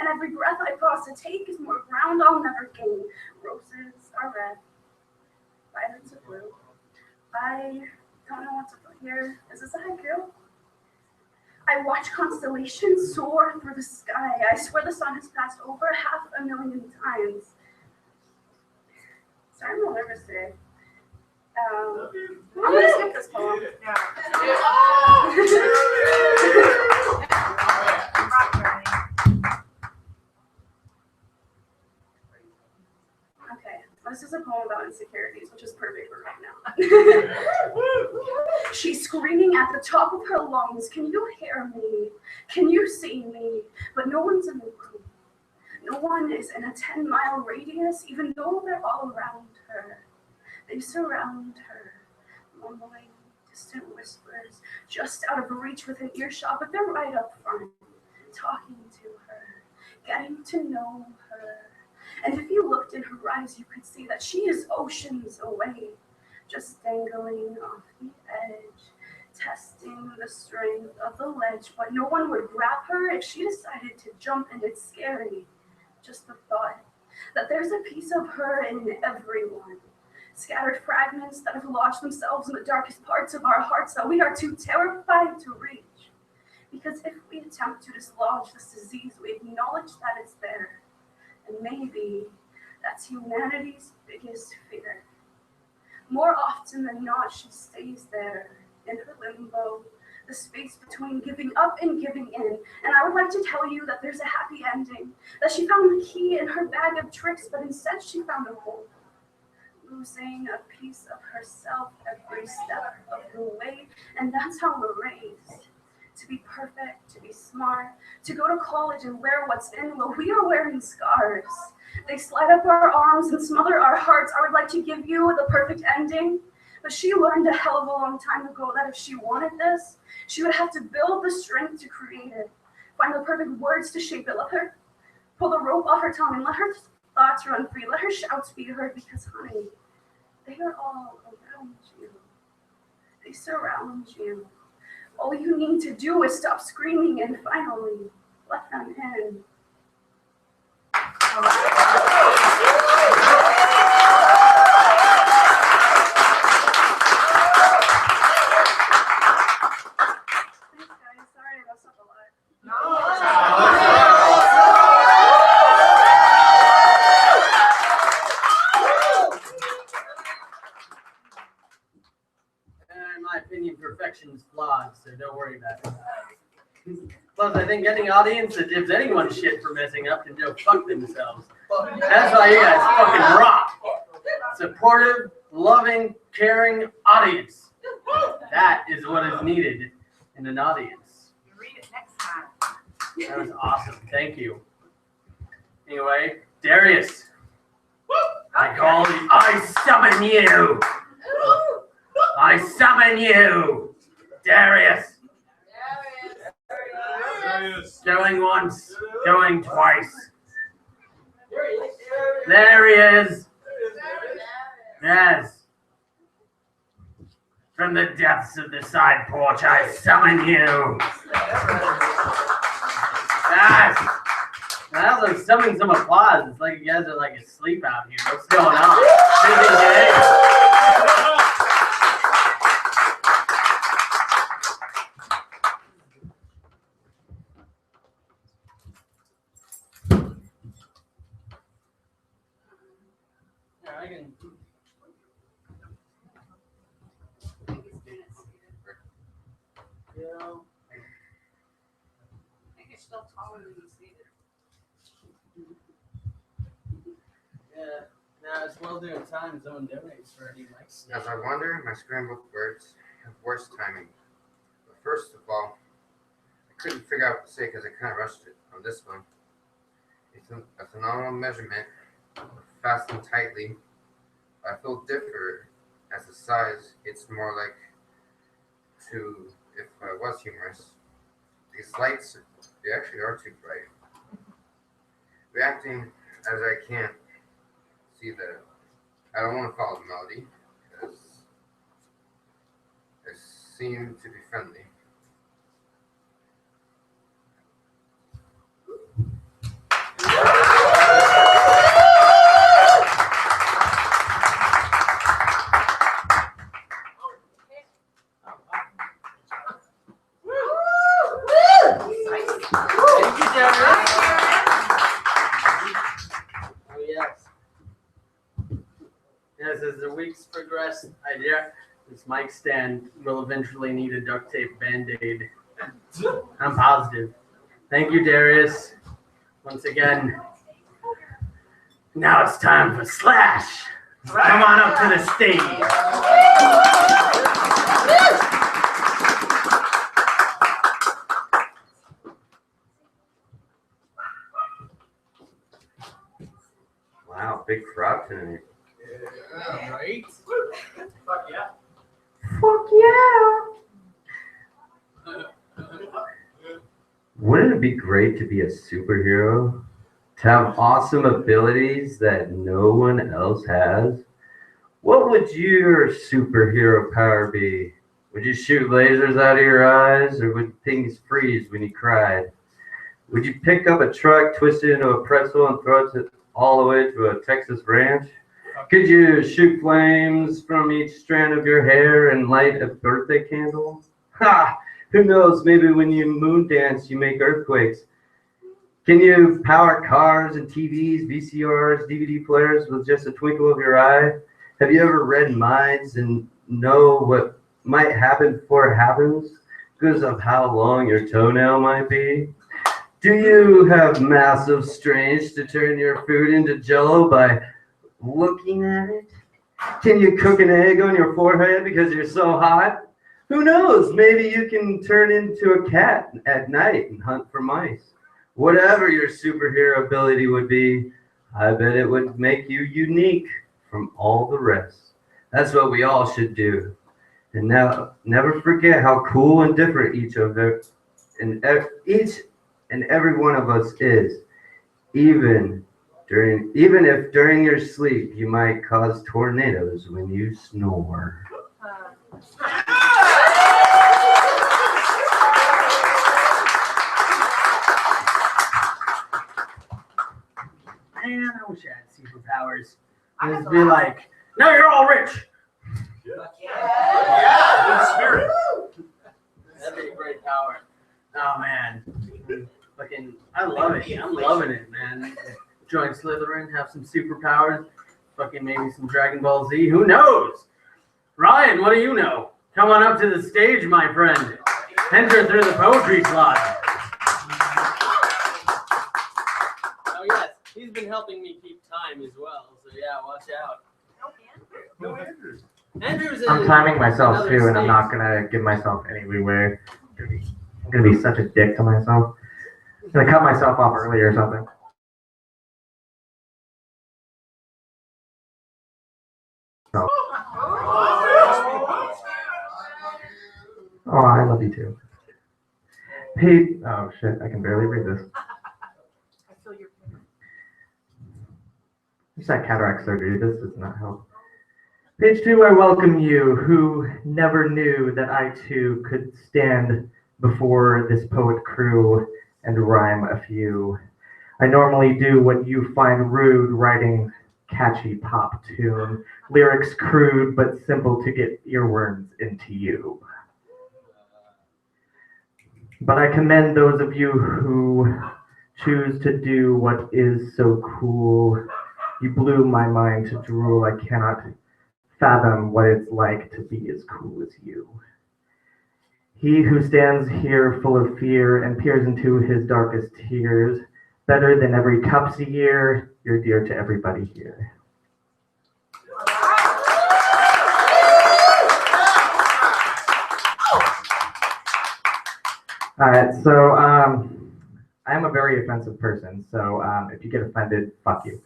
every breath I pause to take is more ground I'll never gain. Roses are red, violets are blue. I don't know what to put here. Is this a haiku? I watch constellations soar through the sky. I swear the sun has passed over 500,000 times. Sorry, I'm a little nervous today. I'm gonna skip this poem. Okay, this is a poem about insecurities, which is perfect for right now. She's screaming at the top of her lungs, can you hear me? Can you see me? But no one's in the room. No one is in a 10-mile radius, even though they're all around her. They surround her, mumbling distant whispers, just out of reach within earshot, but they're right up front, talking to her, getting to know her. And if you looked in her eyes, you could see that she is oceans away, just dangling off the edge, testing the strength of the ledge, but no one would grab her if she decided to jump, and it's scary. Just the thought that there's a piece of her in everyone. Scattered fragments that have lodged themselves in the darkest parts of our hearts that we are too terrified to reach. Because if we attempt to dislodge this disease, we acknowledge that it's there. And maybe that's humanity's biggest fear. More often than not, she stays there in her limbo, the space between giving up and giving in. And I would like to tell you that there's a happy ending, that she found the key in her bag of tricks, but instead she found a hole, losing a piece of herself every step of the way. And that's how we're raised. To be perfect, to be smart, to go to college and wear what's in. Well, we are wearing scars. They slide up our arms and smother our hearts. I would like to give you the perfect ending, but she learned a hell of a long time ago that if she wanted this, she would have to build the strength to create it, find the perfect words to shape it, let her pull the rope off her tongue and let her thoughts run free, let her shouts be heard, because honey, they are all around you. They surround you. All you need to do is stop screaming and finally let them in. In my opinion, perfection is flawed, so don't worry about it. Plus, I think any audience that gives anyone shit for messing up can go fuck themselves. That's why you guys fucking rock. Supportive, loving, caring audience. That is what is needed in an audience. You read it next time. That was awesome. Thank you. Anyway, Darius. I summon you. I summon you, Darius. Going once, going twice. There he is. Yes. From the depths of the side porch, I summon you. Yes. Now they're summoning some applause. It's like you guys are like asleep out here. What's going on? Busy day? I can. Yeah. I think it's still taller than you seated. Yeah. Now it's well doing time someone donates for any mics. As I wander, my scrambled words have worse timing. But first of all, I couldn't figure out what to say because I kind of rushed it on this one. It's a phenomenal measurement, fastened tightly. I feel different as the size. It's more like to, if I was humorous, these lights, they actually are too bright. Reacting as I can't see I don't want to follow the melody because they seem to be friendly. Yes, as the weeks progress, this mic stand will eventually need a duct tape band-aid. I'm positive. Thank you, Darius. Once again. Now it's time for Slash. Come on up to the stage. Wow, big crowd tonight. Yeah, right? Fuck yeah. Fuck yeah! Wouldn't it be great to be a superhero? To have awesome abilities that no one else has? What would your superhero power be? Would you shoot lasers out of your eyes, or would things freeze when you cried? Would you pick up a truck, twist it into a pretzel, and throw it all the way to a Texas ranch? Could you shoot flames from each strand of your hair and light a birthday candle? Ha! Who knows, maybe when you moon dance, you make earthquakes. Can you power cars and TVs, VCRs, DVD players with just a twinkle of your eye? Have you ever read minds and know what might happen before it happens because of how long your toenail might be? Do you have massive strength to turn your food into jello by looking at it? Can you cook an egg on your forehead because you're so hot? Who knows? Maybe you can turn into a cat at night and hunt for mice. Whatever your superhero ability would be, I bet it would make you unique from all the rest. That's what we all should do. And now, never forget how cool and different each and every one of us is. Even if during your sleep you might cause tornadoes when you snore. Man, I wish I had superpowers. Just be like, now you're all rich. Yeah, good spirit. That'd be a great power. Oh man, fucking, I love it. I'm loving it, man. Join Slytherin, have some superpowers. Fucking maybe some Dragon Ball Z. Who knows? Ryan, what do you know? Come on up to the stage, my friend. Enter through the poetry slot. Oh yes, he's been helping me keep time as well. So yeah, watch out. Andrew's in I'm timing myself another too, and I'm state. not gonna give myself any leeway. I'm gonna be such a dick to myself. I'm gonna cut myself off early or something. So. Oh, I love you too. Hey, oh shit, I can barely read this. Just that cataract surgery, this does not help. Page 2, I welcome you who never knew that I too could stand before this poet crew and rhyme a few. I normally do what you find rude, writing catchy pop tune, lyrics crude but simple to get earworms into you. But I commend those of you who choose to do what is so cool. You blew my mind to drool. I cannot fathom what it's like to be as cool as you. He who stands here full of fear and peers into his darkest tears, better than every cup's a year, you're dear to everybody here. All right, so I'm a very offensive person, so if you get offended, fuck you.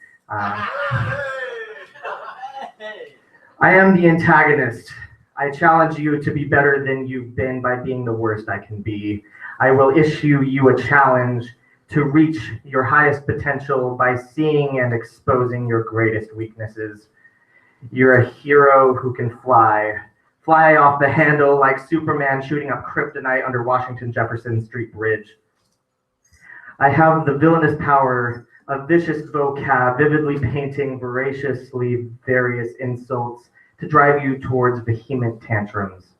I am the antagonist. I challenge you to be better than you've been by being the worst I can be. I will issue you a challenge to reach your highest potential by seeing and exposing your greatest weaknesses. You're a hero who can fly off the handle like Superman shooting up kryptonite under Washington Jefferson Street Bridge. I have the villainous power of vicious vocab, vividly painting voraciously various insults to drive you towards vehement tantrums,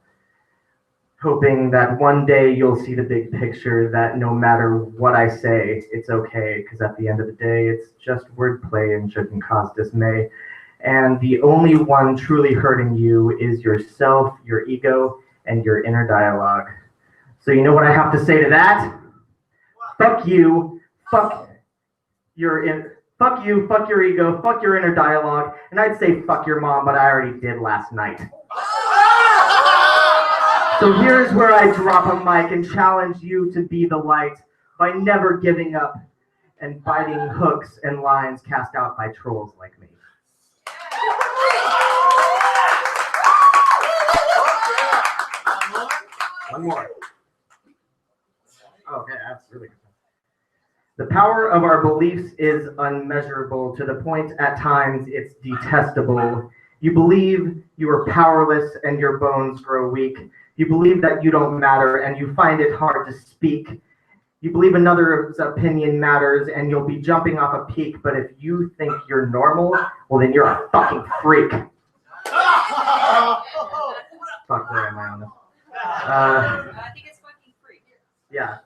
hoping that one day you'll see the big picture, that no matter what I say, it's okay, because at the end of the day, it's just wordplay and shouldn't cause dismay. And the only one truly hurting you is yourself, your ego, and your inner dialogue. So you know what I have to say to that? Fuck you, fuck your ego, fuck your inner dialogue, and I'd say fuck your mom, but I already did last night. So here's where I drop a mic and challenge you to be the light by never giving up and biting hooks and lines cast out by trolls like me. One more. Okay, that's really good. The power of our beliefs is unmeasurable to the point at times it's detestable. You believe you are powerless and your bones grow weak. You believe that you don't matter and you find it hard to speak. You believe another's opinion matters and you'll be jumping off a peak, but if you think you're normal, well then you're a fucking freak. Fuck, where am I on this? I think it's fuck Yeah.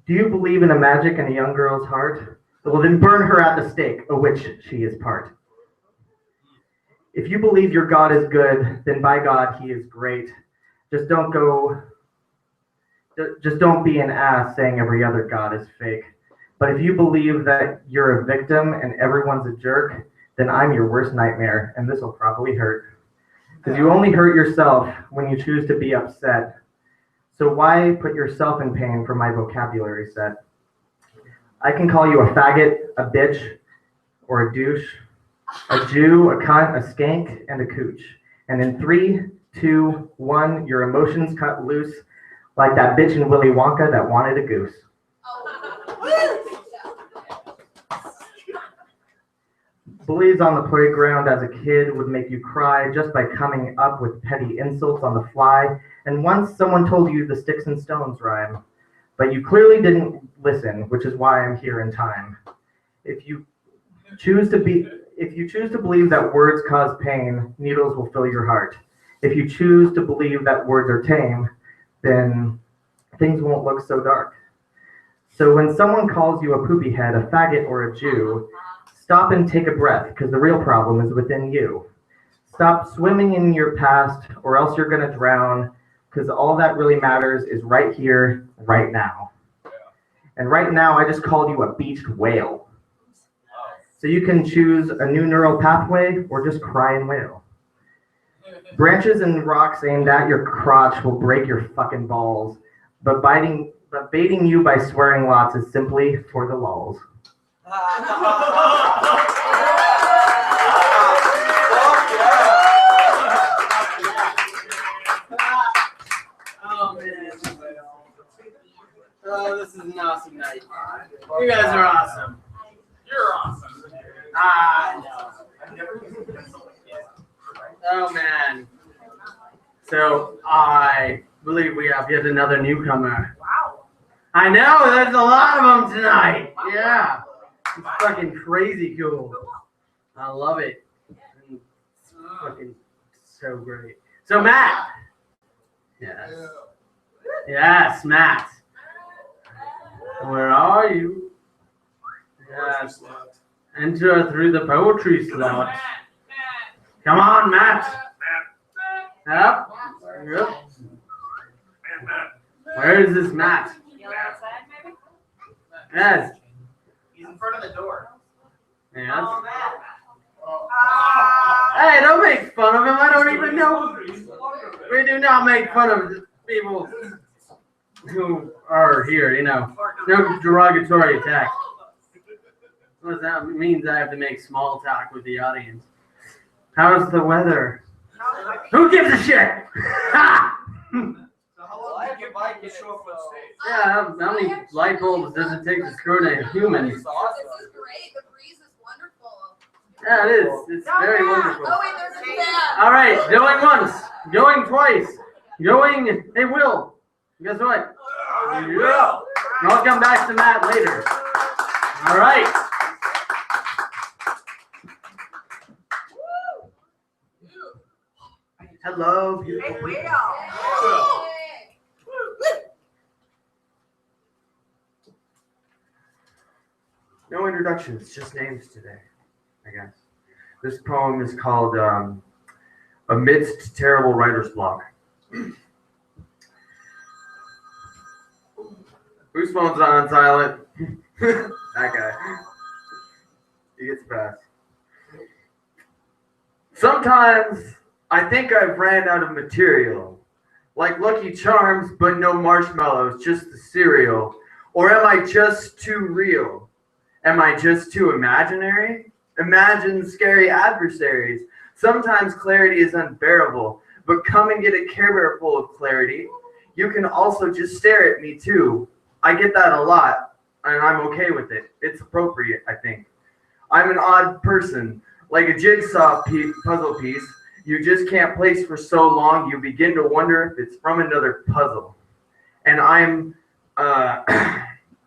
Do you believe in the magic in a young girl's heart? Well, then burn her at the stake, of which she is part. If you believe your God is good, then by God, he is great. Just don't be an ass saying every other God is fake. But if you believe that you're a victim and everyone's a jerk, then I'm your worst nightmare, and this will probably hurt. Because you only hurt yourself when you choose to be upset. So why put yourself in pain for my vocabulary set? I can call you a faggot, a bitch, or a douche, a Jew, a cunt, a skank, and a cooch. And in 3, 2, 1, your emotions cut loose like that bitch in Willy Wonka that wanted a goose. Bullies on the playground as a kid would make you cry just by coming up with petty insults on the fly. And once someone told you the sticks and stones rhyme, but you clearly didn't listen, which is why I'm here in time. If you choose to believe that words cause pain, needles will fill your heart. If you choose to believe that words are tame, then things won't look so dark. So when someone calls you a poopy head, a faggot, or a Jew, stop and take a breath, because the real problem is within you. Stop swimming in your past, or else you're going to drown, because all that really matters is right here, right now. And right now, I just called you a beached whale. So you can choose a new neural pathway, or just cry and wail. Branches and rocks aimed at your crotch will break your fucking balls, but baiting you by swearing lots is simply for the lulz. Oh man. Oh, this is an awesome night. You guys are awesome. You're awesome. I know. Oh man. So I believe we have yet another newcomer. Wow. I know, there's a lot of them tonight. Yeah. It's fucking crazy cool. I love it. It's fucking so great. So Matt. Yes. Yes, Matt. Where are you? Yes. Enter through the poetry slot. Come on, Matt. Yep. Yep. Where is this Matt? Yes. He's in front of the door. Yes. Hey, don't make fun of him. I don't even know. We do not make fun of people who are here, you know. No derogatory attack. What that means I have to make small talk with the audience. How's the weather? Who gives a shit? Yeah, how many light bulbs does it take to screw in a human? This is great. The breeze is wonderful. Yeah, it is. It's very wonderful. Oh, wait, there's a fan. All right, going once, going twice, going. Hey, Will. Guess what? Yeah. I'll come back to Matt later. All right. Hello, beautiful people. No introductions, just names today, I guess. This poem is called Amidst Terrible Writer's Block. Whose phone's on silent? That guy. He gets past. Sometimes I think I've ran out of material. Like Lucky Charms, but no marshmallows, just the cereal. Or am I just too real? Am I just too imaginary? Imagine scary adversaries. Sometimes clarity is unbearable, but come and get a Care Bear full of clarity. You can also just stare at me too. I get that a lot, and I'm okay with it. It's appropriate, I think. I'm an odd person, like a jigsaw puzzle piece. You just can't place for so long, you begin to wonder if it's from another puzzle. And I'm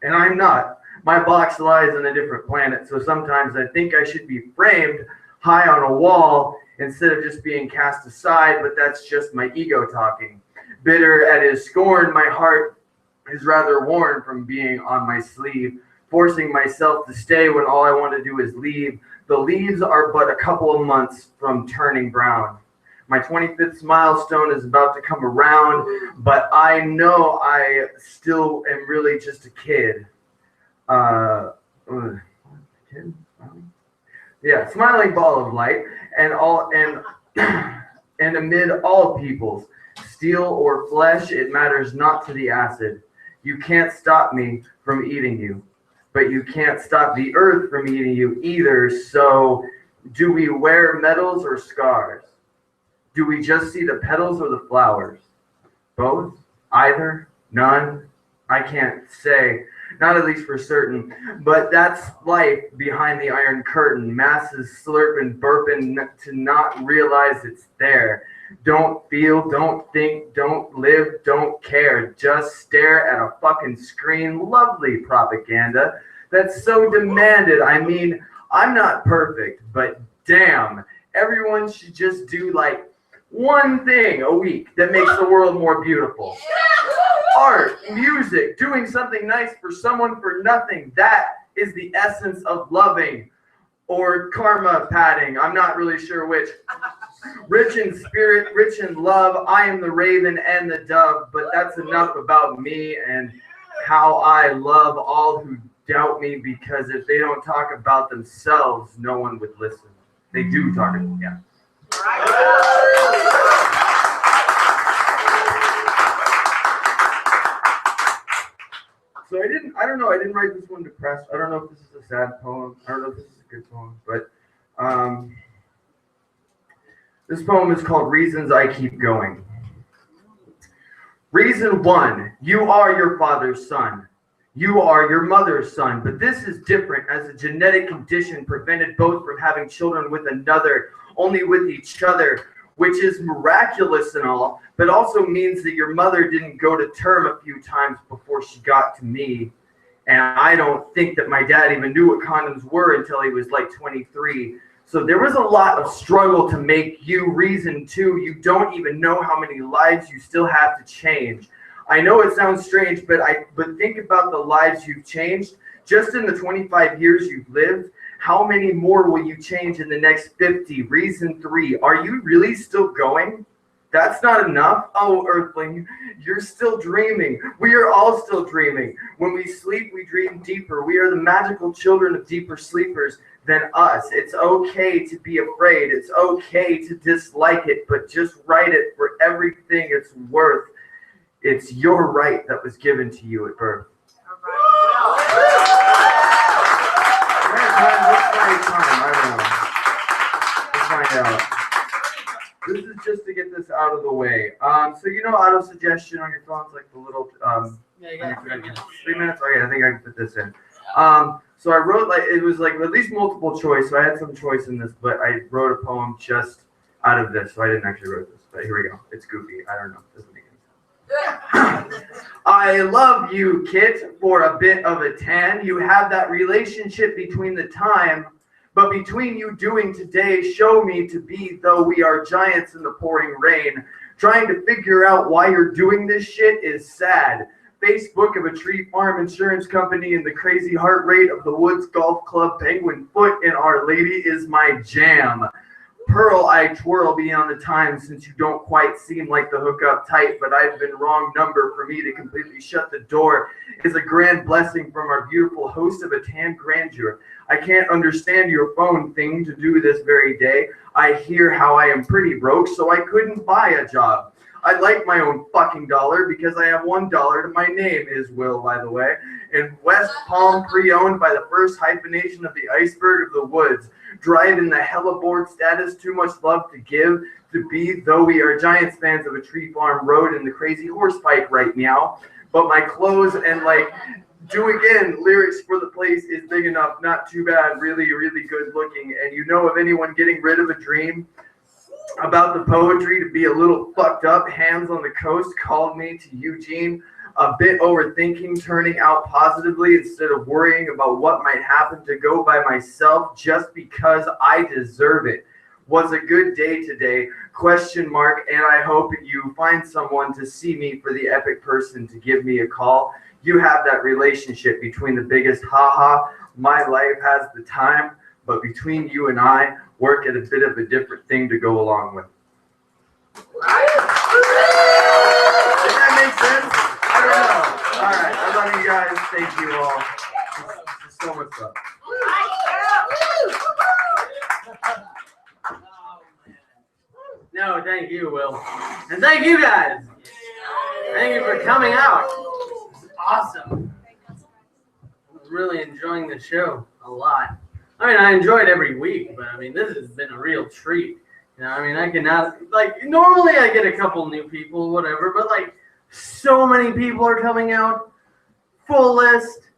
not. My box lies on a different planet, so sometimes I think I should be framed high on a wall instead of just being cast aside, but that's just my ego talking. Bitter at his scorn, my heart is rather worn from being on my sleeve, forcing myself to stay when all I want to do is leave. The leaves are but a couple of months from turning brown. My 25th milestone is about to come around, but I know I still am really just a kid. Kid? Yeah, smiling ball of light, and and amid all peoples, steel or flesh, it matters not to the acid. You can't stop me from eating you, but you can't stop the earth from eating you either. So, do we wear medals or scars? Do we just see the petals or the flowers? Both? Either? None? I can't say. Not at least for certain. But that's life behind the Iron Curtain. Masses slurping, burping to not realize it's there. Don't feel, don't think, don't live, don't care. Just stare at a fucking screen. Lovely propaganda. That's so demanded. I mean, I'm not perfect, but damn, everyone should just do like one thing a week that makes the world more beautiful. Art, music, doing something nice for someone for nothing. That is the essence of loving. Or karma padding. I'm not really sure which. Rich in spirit, rich in love. I am the raven and the dove. But that's enough about me and how I love all who doubt me, because if they don't talk about themselves, no one would listen. They do talk about them, yeah. So I don't know, I didn't write this one depressed. I don't know if this is a sad poem. I don't know if this is a good poem, but this poem is called Reasons I Keep Going. Reason 1, you are your father's son. You are your mother's son, but this is different, as a genetic condition prevented both from having children with another, only with each other, which is miraculous and all, but also means that your mother didn't go to term a few times before she got to me. And I don't think that my dad even knew what condoms were until he was like 23. So there was a lot of struggle to make you. Reason 2, you don't even know how many lives you still have to change. I know it sounds strange, but think about the lives you've changed. Just in the 25 years you've lived, how many more will you change in the next 50? Reason 3, are you really still going? That's not enough? Oh, Earthling, you're still dreaming. We are all still dreaming. When we sleep, we dream deeper. We are the magical children of deeper sleepers than us. It's okay to be afraid. It's okay to dislike it, but just write it for everything it's worth. It's your right that was given to you at birth. This is just to get this out of the way. So you know auto suggestion on your phones, like the little Yeah, you got 3 minutes. 3 minutes? Okay, I think I can put this in. So I wrote, like, it was like at least multiple choice, so I had some choice in this, but I wrote a poem just out of this, so I didn't actually write this. But here we go. It's goofy. I don't know. It doesn't make any sense. I love you, Kit, for a bit of a tan. You have that relationship between the time, but between you doing today, show me to be, though we are giants in the pouring rain. Trying to figure out why you're doing this shit is sad. Facebook of a tree farm insurance company and the crazy heart rate of the Woods Golf Club Penguin Foot in Our Lady is my jam. Pearl, I twirl beyond the time since you don't quite seem like the hookup type, but I've been wrong number for me to completely shut the door is a grand blessing from our beautiful host of a tan grandeur. I can't understand your phone thing to do this very day. I hear how I am pretty broke, so I couldn't buy a job. I like my own fucking dollar because I have $1 to my name is Will, by the way. In West Palm, pre-owned by the first hyphenation of the iceberg of the woods. Driving the heliboard status, too much love to give to be, though we are Giants fans of a tree farm road and the crazy horse fight right now. But my clothes and do again, lyrics for the place is big enough, not too bad, really, really good looking. And you know of anyone getting rid of a dream about the poetry to be a little fucked up, hands on the coast, called me to Eugene. A bit overthinking, turning out positively instead of worrying about what might happen, to go by myself just because I deserve it. Was a good day today? ? And I hope you find someone to see me for the epic person to give me a call. You have that relationship between the biggest haha. My life has the time, but between you and I, work at a bit of a different thing to go along with. Does that make sense? I don't know. All right, I love you guys. Thank you all. It's so much fun. No, thank you, Will. And thank you guys. Thank you for coming out. It's awesome. I'm really enjoying the show a lot. I mean, I enjoy it every week, but I mean, this has been a real treat. You know, I mean, I cannot, like, normally I get a couple new people, whatever, but like, so many people are coming out. Full list.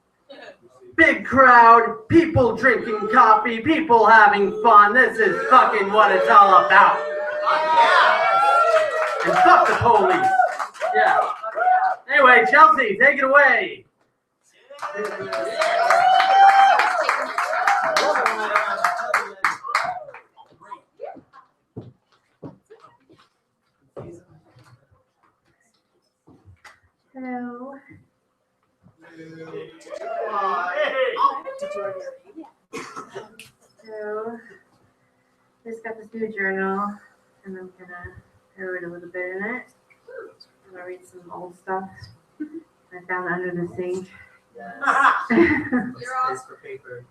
Big crowd, people drinking coffee, people having fun. This is fucking what it's all about. And fuck the police. Yeah. Anyway, Chelsea, take it away. Hello. So, just got this new journal, and I'm gonna read a little bit in it. I'm gonna read some old stuff I found under the sink. Yes. You're Space for paper.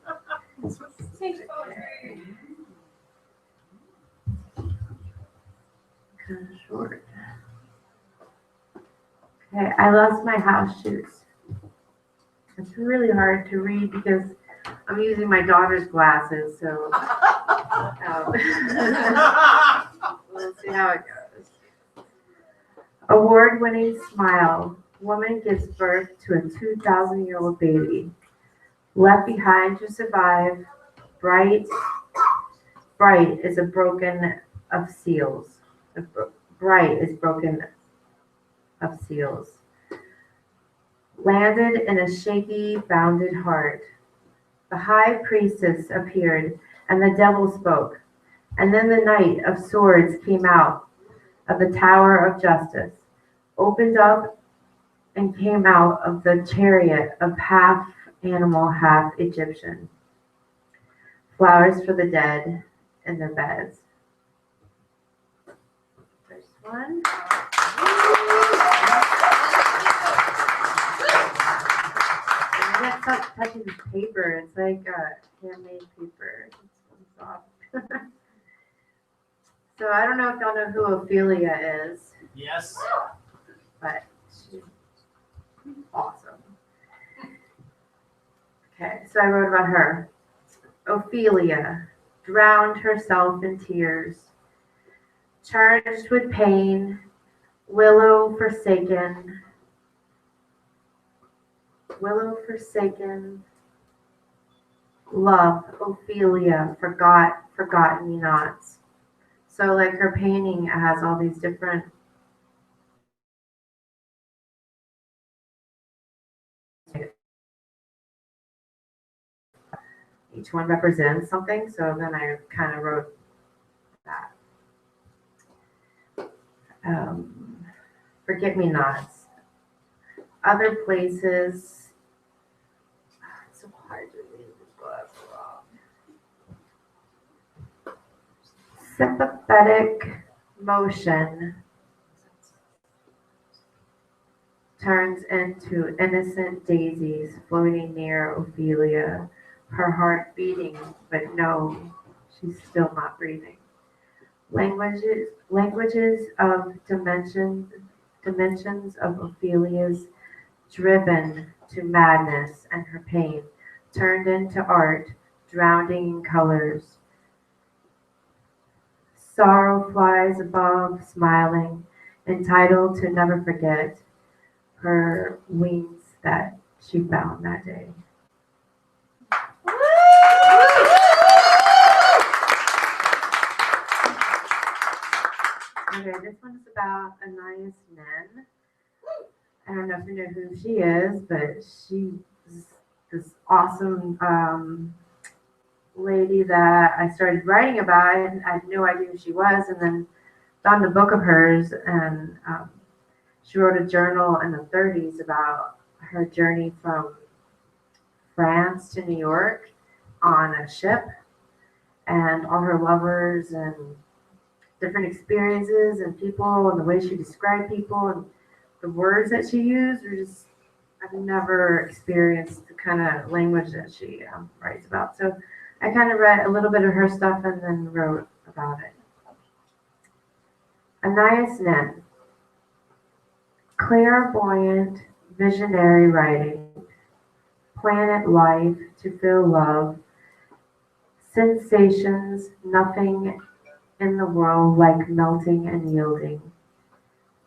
Kind of short. Okay, I lost my house shoes. It's really hard to read because I'm using my daughter's glasses, so we'll see how it goes. Award-winning smile. Woman gives birth to a 2,000-year-old baby. Left behind to survive. Bright is a broken of seals. Bright is broken of seals. Landed in a shaky, bounded heart. The high priestess appeared, and the devil spoke. And then the knight of swords came out of the tower of justice, opened up, and came out of the chariot of half animal, half Egyptian. Flowers for the dead in their beds. First one. I got stuff touching the paper. It's like handmade paper. It's soft. So I don't know if y'all know who Ophelia is. Yes. But she's awesome. Okay, so I wrote about her. Ophelia drowned herself in tears, charged with pain, willow forsaken, love, Ophelia, forgotten me nots. So like her painting has all these different each one represents something, so then I kind of wrote that. Forget-me-nots. Other places. It's so hard to read this book. Sympathetic motion turns into innocent daisies floating near Ophelia. Her heart beating, but no, she's still not breathing. Languages of dimensions of Ophelia's driven to madness, and her pain turned into art, drowning in colors. Sorrow flies above, smiling, entitled to never forget her wings that she found that day. Okay, this one's about Anais Nen. I don't know if you know who she is, but she's this awesome lady that I started writing about. I had no idea who she was, and then found a book of hers, and she wrote a journal in the 30s about her journey from France to New York on a ship, and all her lovers and different experiences and people, and the way she described people and the words that she used were just, I've never experienced the kind of language that she writes about. So I kind of read a little bit of her stuff and then wrote about it. Anais Nin, clairvoyant, visionary writing, planet life to feel love, sensations, nothing in the world like melting and yielding.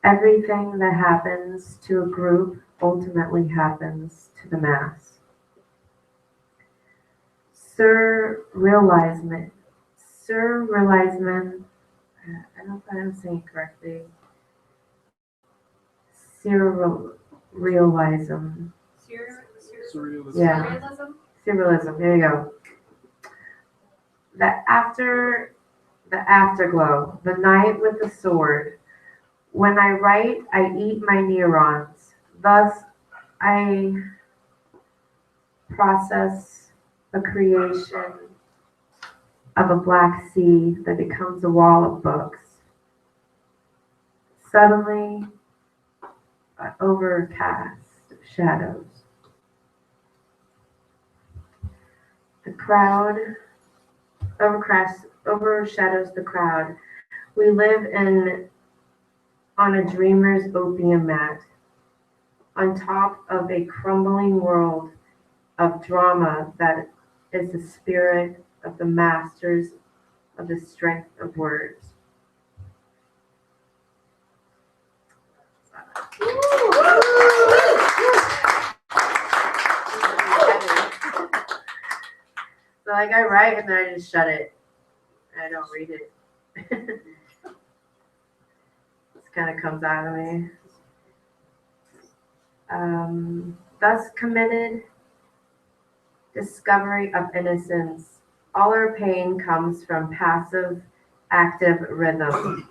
Everything that happens to a group ultimately happens to the mass. Surrealism, I don't know if I'm saying it correctly. Surrealism. Surrealism. Yeah. Surrealism. There you go. The afterglow, the night with the sword. When I write, I eat my neurons. Thus, I process a creation of a black sea that becomes a wall of books. Suddenly, overcast shadows. The crowd overshadows the crowd. We live on a dreamer's opium mat, on top of a crumbling world of drama that is the spirit of the masters of the strength of words. So like I write and then I just shut it. I don't read it. This kind of comes out of me. Thus committed discovery of innocence. All our pain comes from passive, active rhythm.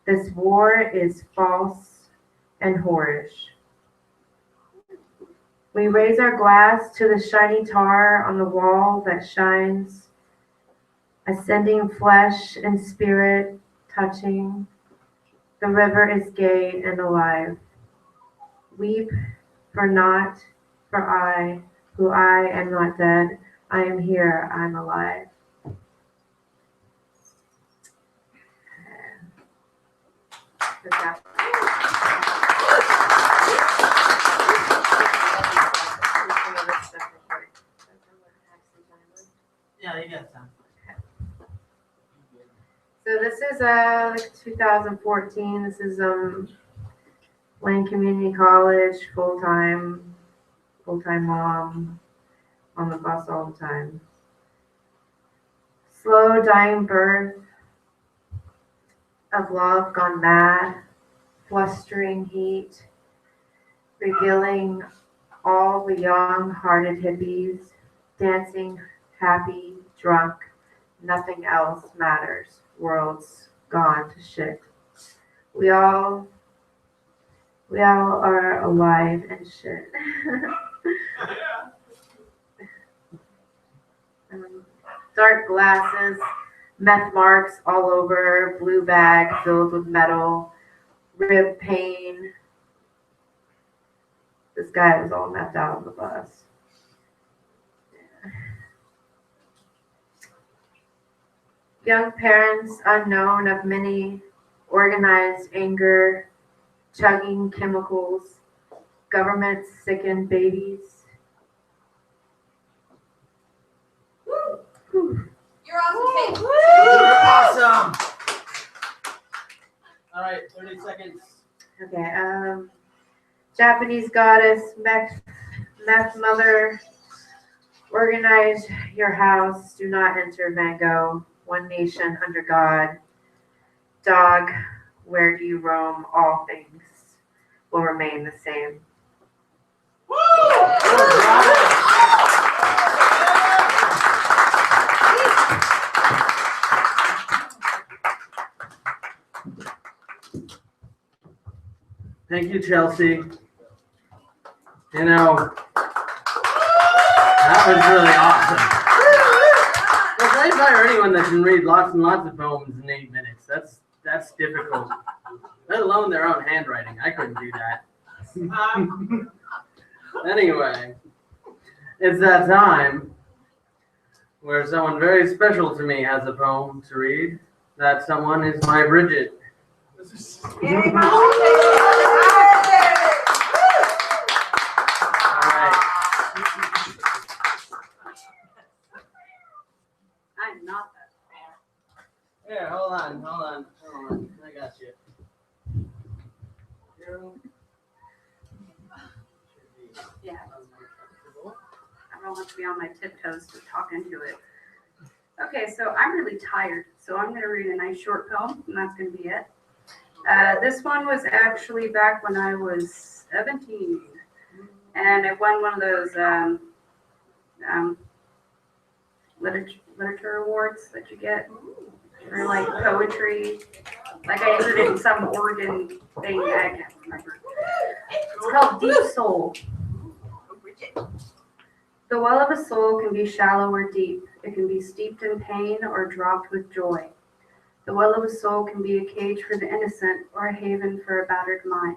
This war is false and whorish. We raise our glass to the shiny tar on the wall that shines, ascending flesh and spirit touching. The river is gay and alive. Weep for not, for I, who I am not dead. I am here, I'm alive. Yeah, you got time. So this is like 2014. This is Lane Community College, full-time mom, on the bus all the time. Slow dying birth of love gone mad, flustering heat, revealing all the young-hearted hippies, dancing, happy, drunk, nothing else matters, world's gone to shit. We all are alive and shit. Dark glasses, meth marks all over, blue bag filled with metal, rib pain. This guy was all methed out on the bus. Young parents unknown of many, organized anger, chugging chemicals, government sickened babies. You're awesome, Kate. You're awesome. All right, 30 seconds. Okay, Japanese goddess, meth mother, organize your house, do not enter Van Gogh, one nation under God. Dog, where do you roam? All things will remain the same. Thank you, Chelsea. You know, that was really awesome. Well, I admire anyone that can read lots and lots of poems in 8 minutes. That's difficult. Let alone their own handwriting. I couldn't do that. Anyway, it's that time where someone very special to me has a poem to read. That someone is my Bridget. I'm not that. Here, hold on. I got you. Yeah. I don't have to be on my tiptoes to talk into it. Okay, so I'm really tired, so I'm going to read a nice short poem, and that's going to be it. This one was actually back when I was 17, and I won one of those literature awards that you get for like poetry. Like I entered it in some Oregon thing, I can't remember. It's called Deep Soul. The well of a soul can be shallow or deep. It can be steeped in pain or dropped with joy. The well of a soul can be a cage for the innocent or a haven for a battered mind.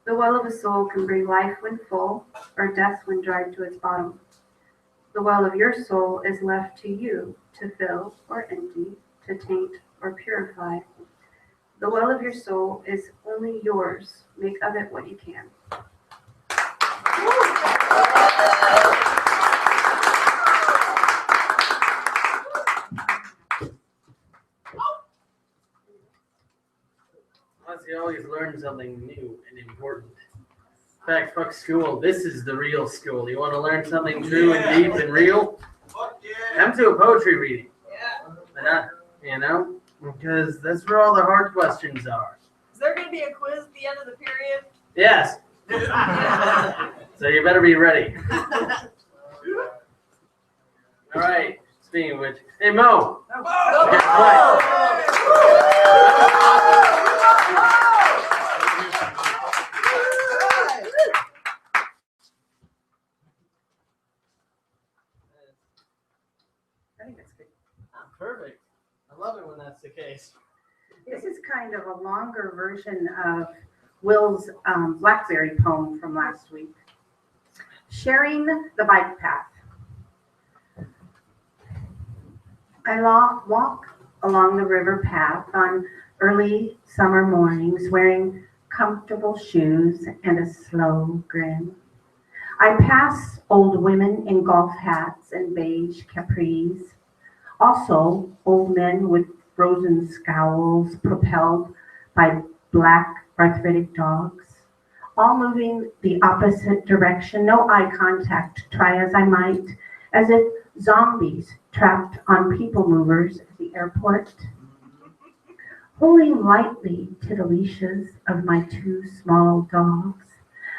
The well of a soul can bring life when full or death when dried to its bottom. The well of your soul is left to you to fill or empty, to taint or purify. The well of your soul is only yours. Make of it what you can. Plus, you always learn something new and important. In fact, fuck school. This is the real school. You want to learn something true and deep and real? Come to a poetry reading. You know, because that's where all the hard questions are. Is there going to be a quiz at the end of the period? Yes. So you better be ready. All right. Speaking of which, hey Mo. Perfect. I love it when that's the case. This is kind of a longer version of Will's Blackberry poem from last week. Sharing the bike path. I walk along the river path on early summer mornings wearing comfortable shoes and a slow grin. I pass old women in golf hats and beige capris. Also, old men with frozen scowls propelled by black arthritic dogs, all moving the opposite direction, no eye contact, try as I might, as if zombies trapped on people movers at the airport. Holding lightly to the leashes of my two small dogs,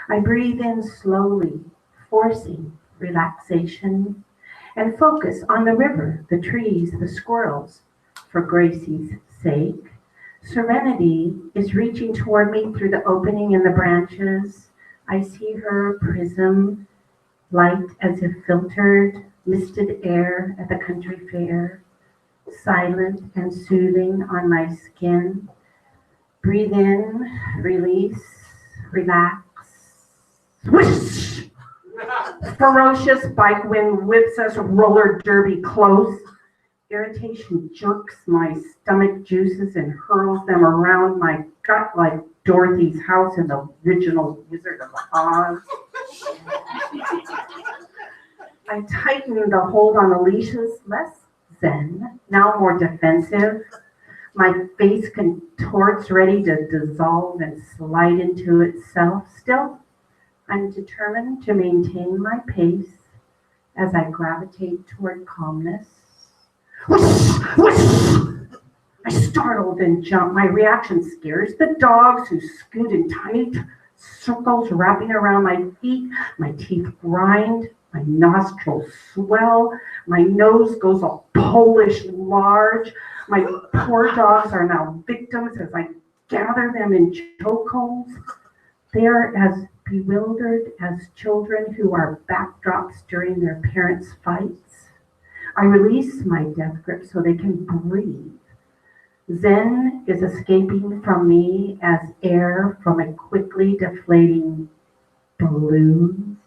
I breathe in slowly, forcing relaxation, and focus on the river, the trees, the squirrels, for Gracie's sake. Serenity is reaching toward me through the opening in the branches. I see her prism, light as if filtered, misted air at the country fair, silent and soothing on my skin. Breathe in, release, relax. Whoosh! Ferocious bike wind whips us roller derby close. Irritation jerks my stomach juices and hurls them around my gut like Dorothy's house in the original Wizard of Oz. I tighten the hold on the leashes, less zen, now more defensive. My face contorts, ready to dissolve and slide into itself. Still, I'm determined to maintain my pace as I gravitate toward calmness. Whoosh, whoosh! I startled and jump. My reaction scares the dogs who scoot in tiny circles wrapping around my feet. My teeth grind, my nostrils swell, my nose goes all Polish large. My poor dogs are now victims as I gather them in chokeholds. They are as bewildered as children who are backdrops during their parents' fights. I release my death grip so they can breathe. Zen is escaping from me as air from a quickly deflating balloon.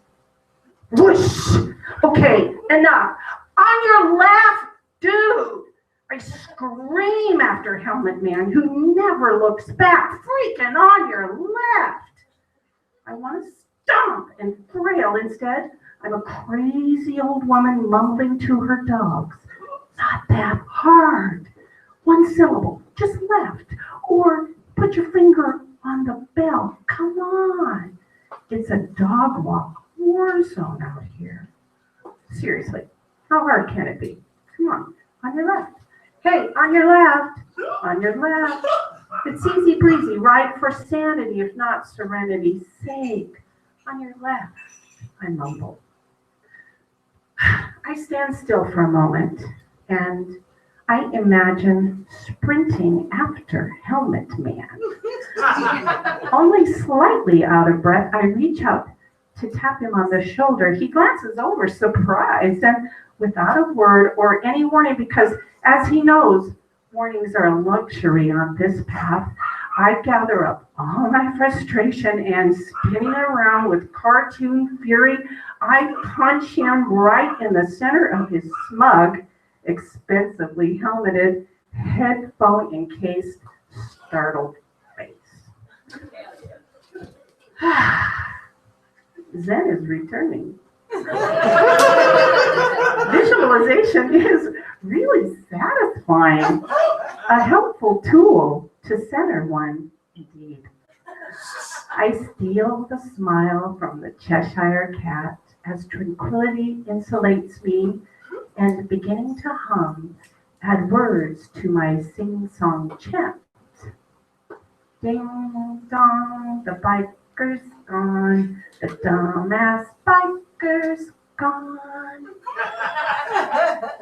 Whoosh! Okay, enough. On your left, dude! I scream after Helmet Man, who never looks back. Freaking on your left! I want to stomp and flail. Instead, I'm a crazy old woman mumbling to her dogs. Not that hard. One syllable, just left. Or put your finger on the bell. Come on. It's a dog walk war zone out here. Seriously, how hard can it be? Come on your left. Hey, on your left. On your left. It's easy breezy, right? For sanity, if not serenity's sake. On your left, I mumble. I stand still for a moment and I imagine sprinting after Helmet Man. Only slightly out of breath, I reach out to tap him on the shoulder. He glances over, surprised, and without a word or any warning, because as he knows, warnings are a luxury on this path, I gather up all my frustration and spinning around with cartoon fury, I punch him right in the center of his smug, expensively helmeted, headphone encased, startled face. Zen is returning. Visualization is really satisfying. A helpful tool to center one, indeed. I steal the smile from the Cheshire Cat as tranquility insulates me and beginning to hum, add words to my sing-song chant. Ding dong, the biker's gone, the dumbass biker's gone.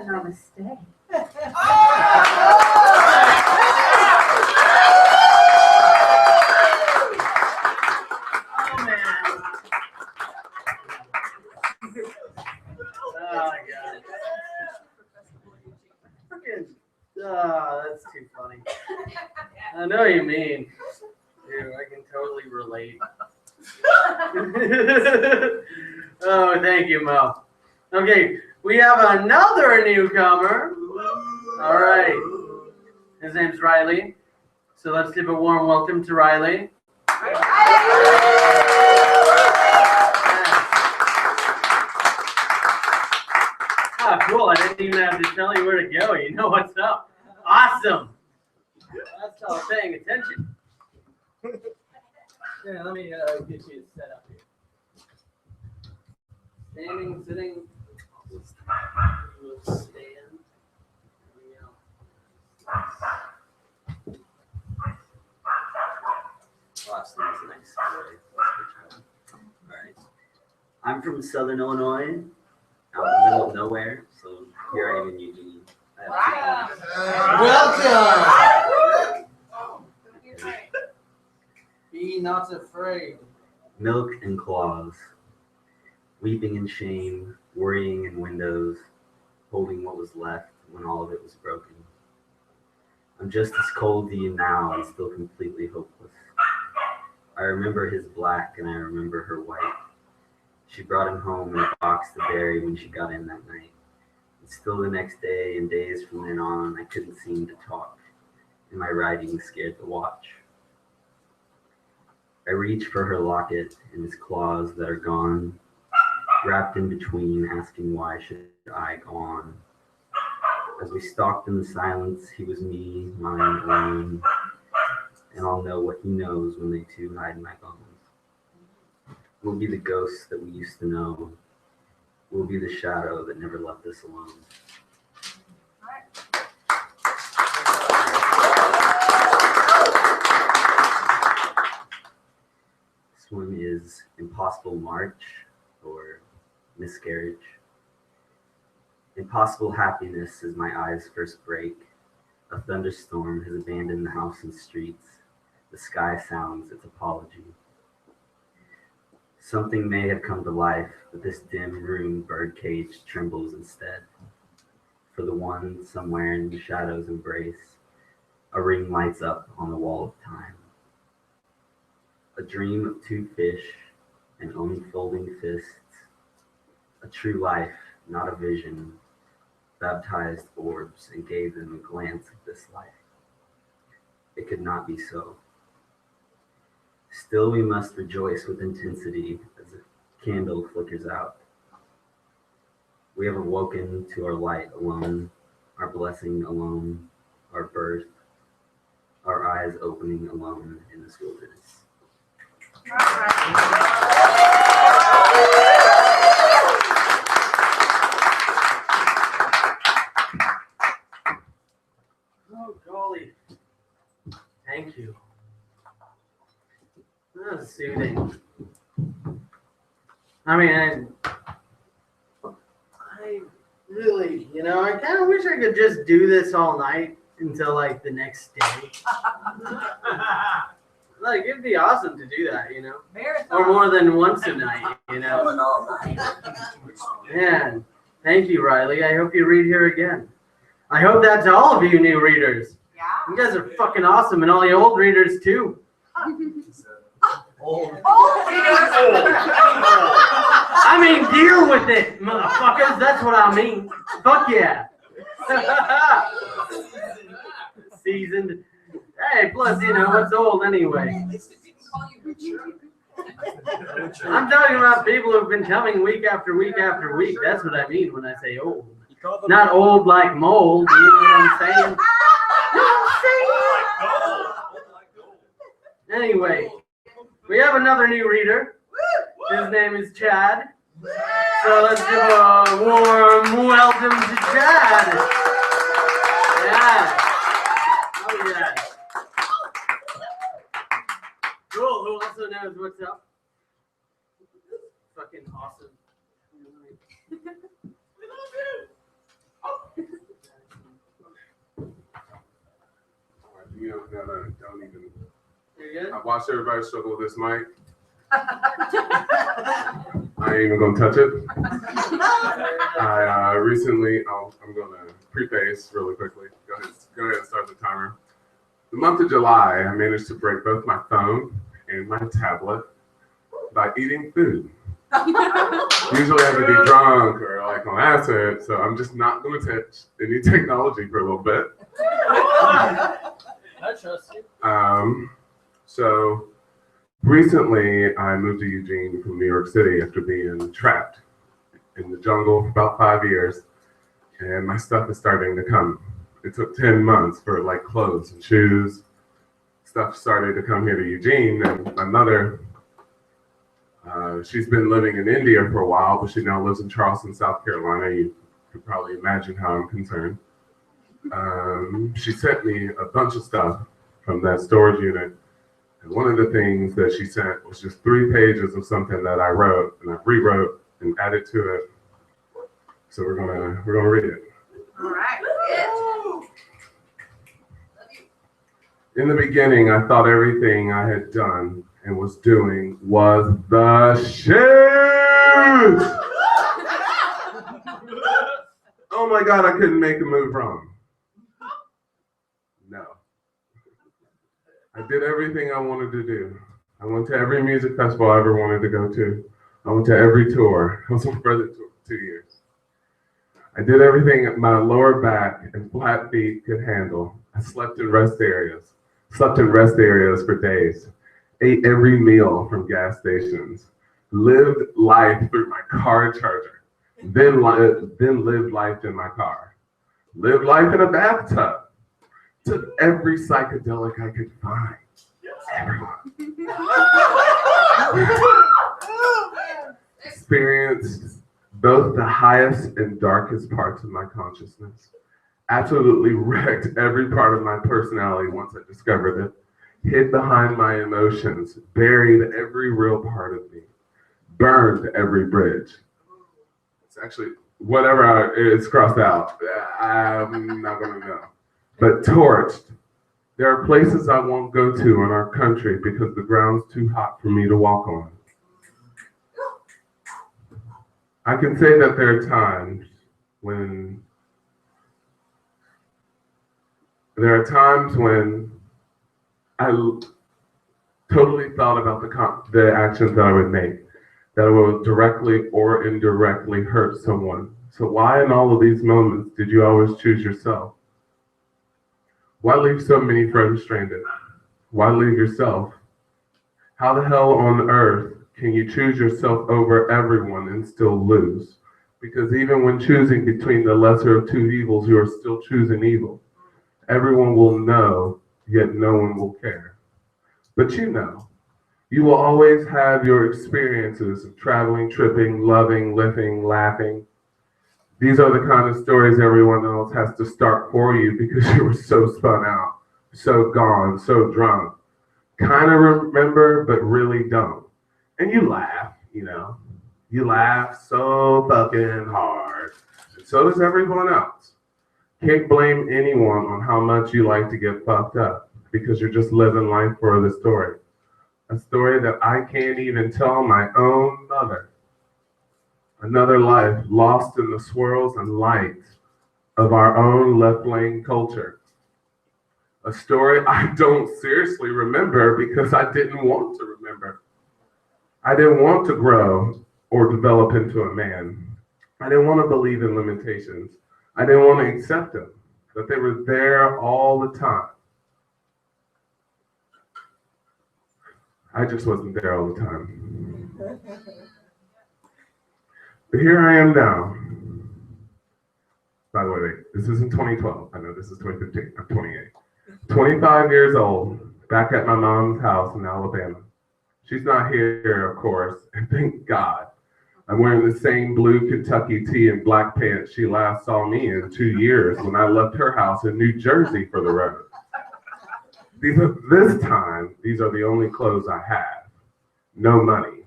Namaste. That's too funny. I know what you mean. Dude, I can totally relate. Oh, thank you, Mo. Okay, we have another newcomer. All right. His name's Riley. So let's give a warm welcome to Riley. Oh, cool. I didn't even have to tell you where to go. You know what's up. Awesome. That's all paying attention. Yeah, let me get you set up here. Standing, sitting. We'll stand. There we go. Watch these nice. All right. I'm from Southern Illinois, out in the middle of nowhere. So here I am in Eugene. Welcome. Be not afraid. Milk and claws, weeping in shame, worrying in windows, holding what was left when all of it was broken. I'm just as cold to you now and still completely hopeless. I remember his black and I remember her white. She brought him home in a box to bury when she got in that night. And still the next day and days from then on, I couldn't seem to talk, and my writing scared to watch. I reach for her locket and his claws that are gone, wrapped in between, asking why should I go on. As we stalked in the silence, he was me, mine alone, and I'll know what he knows when they two hide my bones. We'll be the ghosts that we used to know. We'll be the shadow that never left us alone. This one is Impossible March, or Miscarriage. Impossible happiness as my eyes first break. A thunderstorm has abandoned the house and streets. The sky sounds its apology. Something may have come to life, but this dim room birdcage trembles instead. For the one somewhere in the shadows embrace, a ring lights up on the wall of time. A dream of two fish and unfolding fists. A true life, not a vision, baptized orbs and gave them a glance of this life. It could not be so. Still we must rejoice with intensity as a candle flickers out. We have awoken to our light alone, our blessing alone, our birth, our eyes opening alone in this wilderness. Oh, golly. Thank you. That was soothing. I mean, I really, I kind of wish I could just do this all night until like the next day. Like, it'd be awesome to do that, Marathon. or more than once a night, Man, thank you, Riley. I hope you read here again. I hope that's all of you new readers. Yeah. You guys are fucking awesome, and all you old readers too. Old. I mean, deal with it, motherfuckers. That's what I mean. Fuck yeah. Seasoned. Hey, plus, what's old anyway? I'm talking about people who've been coming week after week after week. That's what I mean when I say old. Not old like mold. You know what I'm saying? Anyway, we have another new reader. His name is Chad. So let's give a warm welcome to Chad. Yeah. Oh yeah. Cool. Who also knows what's up? Fucking awesome. Don't even. You good? I've watched everybody struggle with this mic. I ain't even gonna touch it. I recently, I'm gonna preface really quickly. Go ahead and start the timer. The month of July, I managed to break both my phone and my tablet by eating food. Usually I have to be drunk or like on acid, so I'm just not gonna touch any technology for a little bit. I trust you. So recently I moved to Eugene from New York City after being trapped in the jungle for about 5 years, and my stuff is starting to come. It took 10 months for like clothes and shoes. Stuff started to come here to Eugene, and my mother, she's been living in India for a while, but she now lives in Charleston, South Carolina. You could probably imagine how I'm concerned. She sent me a bunch of stuff from that storage unit. And one of the things that she sent was just 3 pages of something that I wrote, and I rewrote and added to it. So we're gonna read it. All right. In the beginning, I thought everything I had done and was doing was the shit. Oh my God, I couldn't make a move wrong. No. I did everything I wanted to do. I went to every music festival I ever wanted to go to. I went to every tour. I was on for the 2 years. I did everything my lower back and flat feet could handle. I slept in rest areas. Slept in rest areas for days. Ate every meal from gas stations. Lived life through my car charger. Then lived life in my car. Lived life in a bathtub. Took every psychedelic I could find. Everyone. Experienced both the highest and darkest parts of my consciousness. Absolutely wrecked every part of my personality once I discovered it. Hid behind my emotions. Buried every real part of me. Burned every bridge. It's actually, whatever it's crossed out. I'm not going to know. But torched There are places I won't go to in our country because the ground's too hot for me to walk on. I can say that there are times when I totally thought about the actions that I would make that will directly or indirectly hurt someone. So why in all of these moments did you always choose yourself? Why leave so many friends stranded? Why leave yourself? How the hell on earth can you choose yourself over everyone and still lose? Because even when choosing between the lesser of two evils, you are still choosing evil. Everyone will know, yet no one will care. But you know, you will always have your experiences of traveling, tripping, loving, living, laughing. These are the kind of stories everyone else has to start for you because you were so spun out, so gone, so drunk. Kind of remember, but really don't. And you laugh, you know. You laugh so fucking hard. And so does everyone else. Can't blame anyone on how much you like to get fucked up because you're just living life for the story. A story that I can't even tell my own mother. Another life lost in the swirls and lights of our own left-lane culture. A story I don't seriously remember because I didn't want to remember. I didn't want to grow or develop into a man. I didn't want to believe in limitations. I didn't want to accept them, that they were there all the time. I just wasn't there all the time. But here I am now. By the way, this isn't 2012. I know this is 2015. I'm 28. 25 years old, back at my mom's house in Alabama. She's not here, of course, and thank God. I'm wearing the same blue Kentucky tee and black pants she last saw me in 2 years when I left her house in New Jersey for the road. This time, these are the only clothes I have. No money.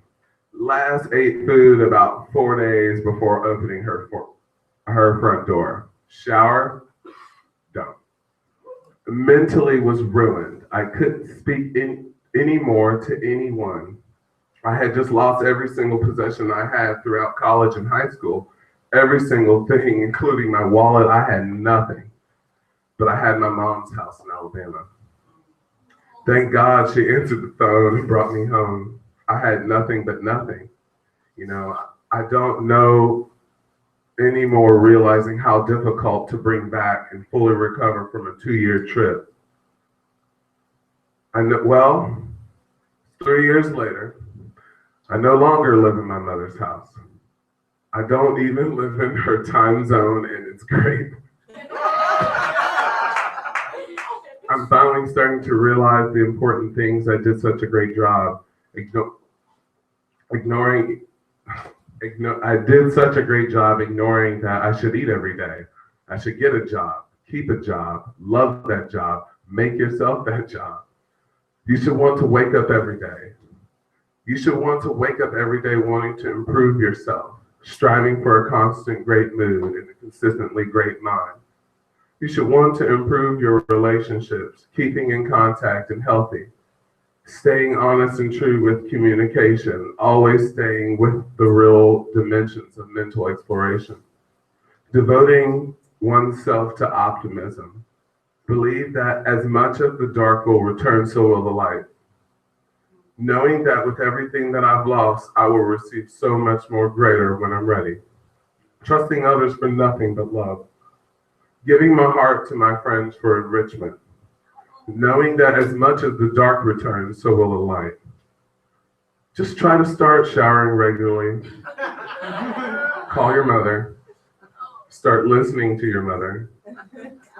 Last ate food about 4 days before opening her front door. Shower? Don't. Mentally was ruined. I couldn't speak anymore to anyone. I had just lost every single possession I had throughout college and high school. Every single thing, including my wallet. I had nothing. But I had my mom's house in Alabama. Thank God she answered the phone and brought me home. I had nothing but nothing. You know, I don't know anymore realizing how difficult to bring back and fully recover from a 2-year trip. Well, 3 years later, I no longer live in my mother's house. I don't even live in her time zone, and it's great. I'm finally starting to realize the important things I did such a great job ignoring. I did such a great job ignoring that I should eat every day. I should get a job, keep a job, love that job, make yourself that job. You should want to wake up every day. You should want to wake up every day wanting to improve yourself, striving for a constant great mood and a consistently great mind. You should want to improve your relationships, keeping in contact and healthy, staying honest and true with communication, always staying with the real dimensions of mental exploration, devoting oneself to optimism. Believe that as much of the dark will return, so will the light. Knowing that with everything that I've lost, I will receive so much more greater when I'm ready. Trusting others for nothing but love. Giving my heart to my friends for enrichment. Knowing that as much as the dark returns, so will the light. Just try to start showering regularly. Call your mother. Start listening to your mother.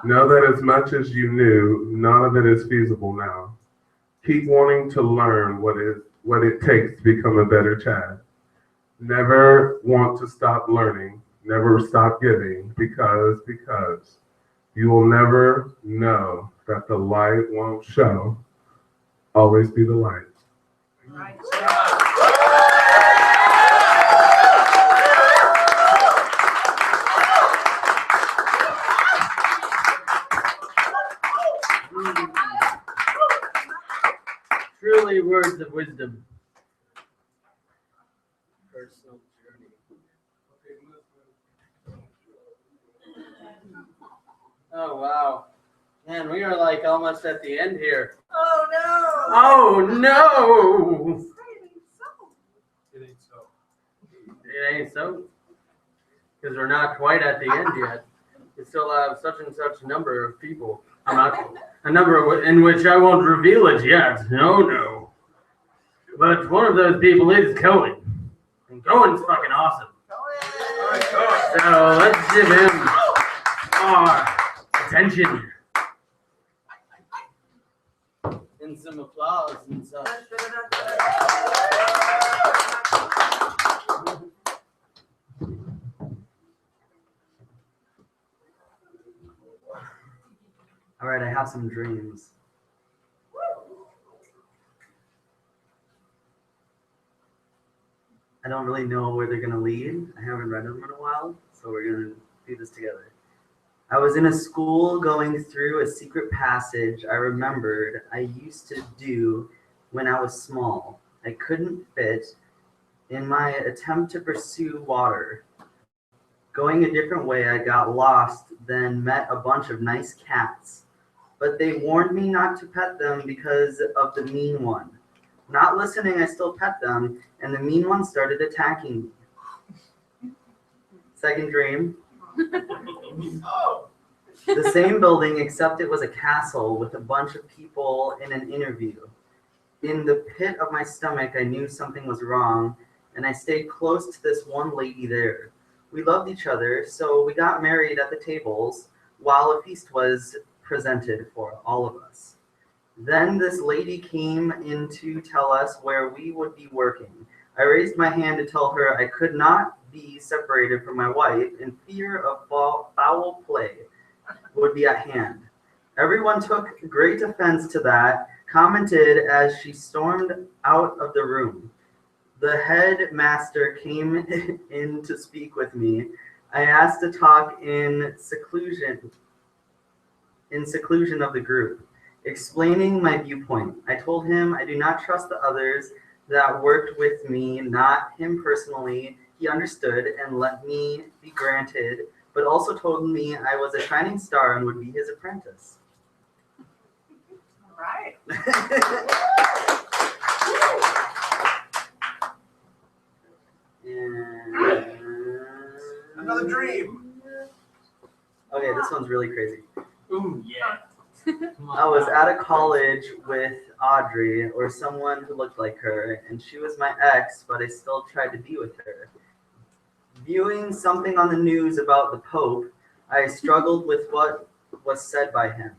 Know that as much as you knew, none of it is feasible now. Keep wanting to learn what it takes to become a better Chad. Never want to stop learning. Never stop giving because you will never know that the light won't show. Always be the light. Right. of wisdom. Personal journey. Oh wow. Man, we are like almost at the end here. Oh no! Oh no! It ain't so. It ain't so. Because we're not quite at the end yet. We still have such and such number of people. I'm not a number in which I won't reveal it yet. No. But one of those people is Cohen. And Cohen's fucking awesome. So let's give him our attention. And some applause and such. All right, I have some dreams. I don't really know where they're going to lead. I haven't read them in a while, so we're going to do this together. I was in a school going through a secret passage I remembered I used to do when I was small. I couldn't fit in my attempt to pursue water. Going a different way, I got lost, then met a bunch of nice cats. But they warned me not to pet them because of the mean one. Not listening, I still pet them, and the mean one started attacking me. Second dream. The same building, except it was a castle with a bunch of people in an interview. In the pit of my stomach, I knew something was wrong, and I stayed close to this one lady there. We loved each other, so we got married at the tables while a feast was presented for all of us. Then this lady came in to tell us where we would be working. I raised my hand to tell her I could not be separated from my wife, in fear of foul play would be at hand. Everyone took great offense to that, commented as she stormed out of the room. The headmaster came in to speak with me. I asked to talk in seclusion of the group, explaining my viewpoint. I told him I do not trust the others that worked with me, not him personally. He understood and let me be granted, but also told me I was a shining star and would be his apprentice. All right. Another dream. Okay, this one's really crazy. Ooh, yeah. I was at a college with Audrey, or someone who looked like her, and she was my ex, but I still tried to be with her. Viewing something on the news about the Pope, I struggled with what was said by him.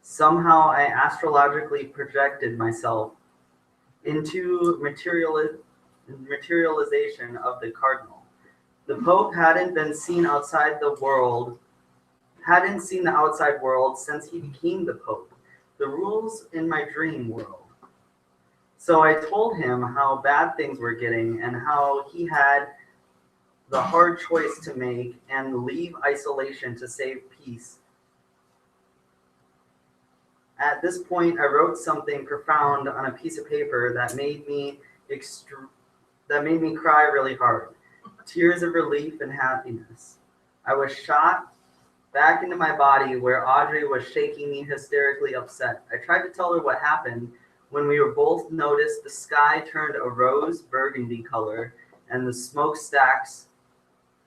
Somehow I astrologically projected myself into materialization of the cardinal. The Pope hadn't seen the outside world since he became the Pope. The rules in my dream world. So I told him how bad things were getting and how he had the hard choice to make and leave isolation to save peace. At this point, I wrote something profound on a piece of paper that made me cry really hard. Tears of relief and happiness. I was shot back into my body where Audrey was shaking me hysterically upset. I tried to tell her what happened when we were both noticed the sky turned a rose burgundy color and the smokestacks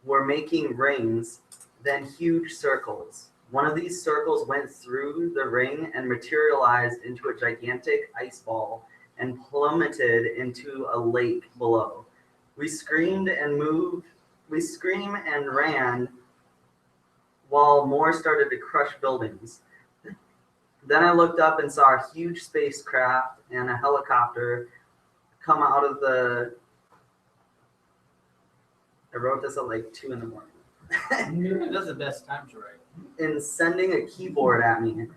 were making rings, then huge circles. One of these circles went through the ring and materialized into a gigantic ice ball and plummeted into a lake below. We screamed and ran while more started to crush buildings. Then I looked up and saw a huge spacecraft and a helicopter come out of the... I wrote this at like 2 a.m. That's the best time to write. In sending a keyboard at me.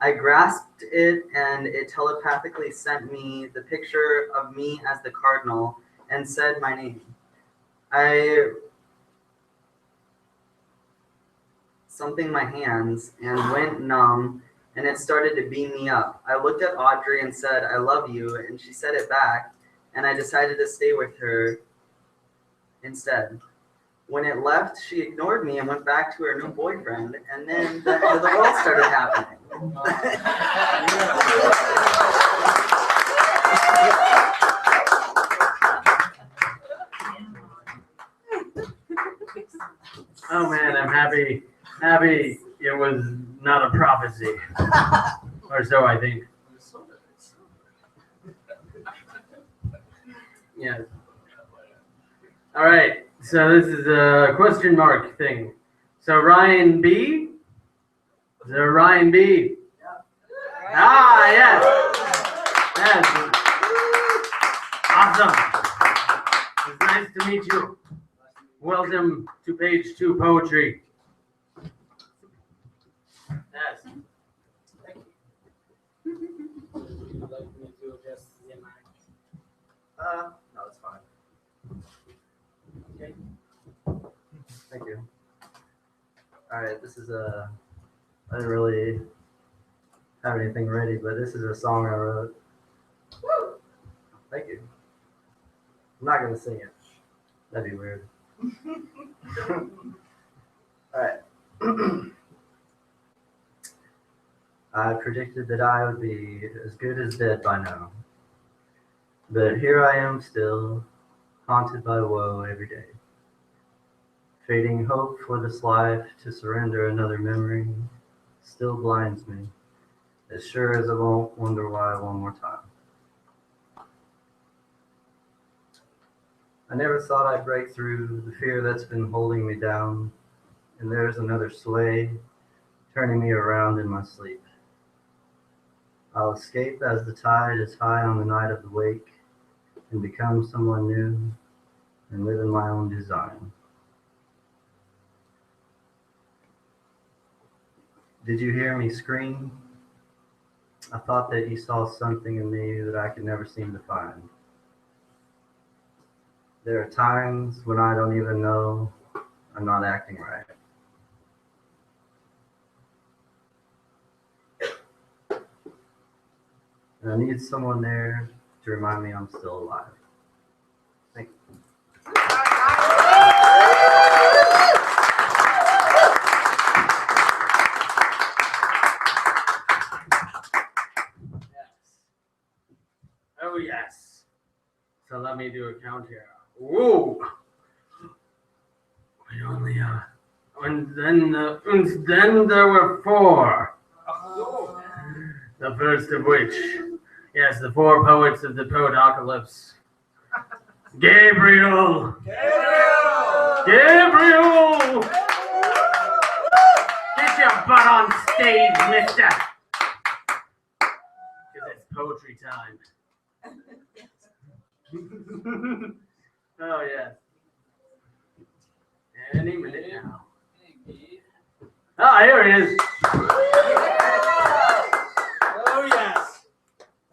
I grasped it and it telepathically sent me the picture of me as the cardinal and said my name. Something my hands and went numb and it started to beam me up. I looked at Audrey and said, "I love you," and she said it back, and I decided to stay with her instead. When it left, she ignored me and went back to her new boyfriend, and then the end of the world started happening. Oh man, I'm happy it was not a prophecy. Or so I think. Yes. All right, so this is a question mark thing. So Ryan B? Is there Ryan B? Ah, yes. Yes. Awesome. It's nice to meet you. Welcome to page 2 poetry. Yes. I'd like me to adjust the mic. No, it's fine. Okay. Thank you. All right, this is a. I didn't really have anything ready, but this is a song I wrote. Woo! Thank you. I'm not gonna sing it. That'd be weird. All right. I predicted that I would be as good as dead by now. But here I am still, haunted by woe every day. Fading hope for this life to surrender another memory still blinds me, as sure as I won't wonder why one more time. I never thought I'd break through the fear that's been holding me down, and there's another sway turning me around in my sleep. I'll escape as the tide is high on the night of the wake and become someone new and live in my own design. Did you hear me scream? I thought that you saw something in me that I could never seem to find. There are times when I don't even know I'm not acting right. And I need someone there to remind me I'm still alive. Thank you. Oh yes. So let me do a count here. Whoa. We only and then there were 4. The first of which, yes, the 4 poets of the Poetocalypse. Gabriel! Gabriel! Get your butt on stage, mister! Because it's poetry time. Oh, yes. Any minute now. Ah, here he is. Oh, yes.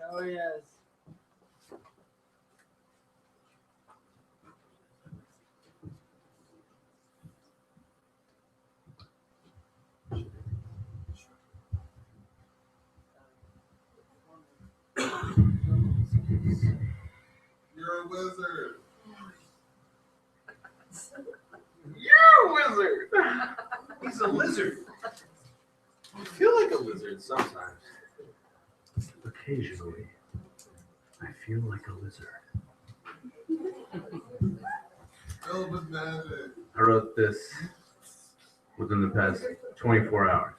Oh, yes. You're a wizard. You're a wizard. He's a lizard. I feel like a lizard sometimes. Occasionally, I feel like a lizard. Filled with magic. I wrote this within the past 24 hours.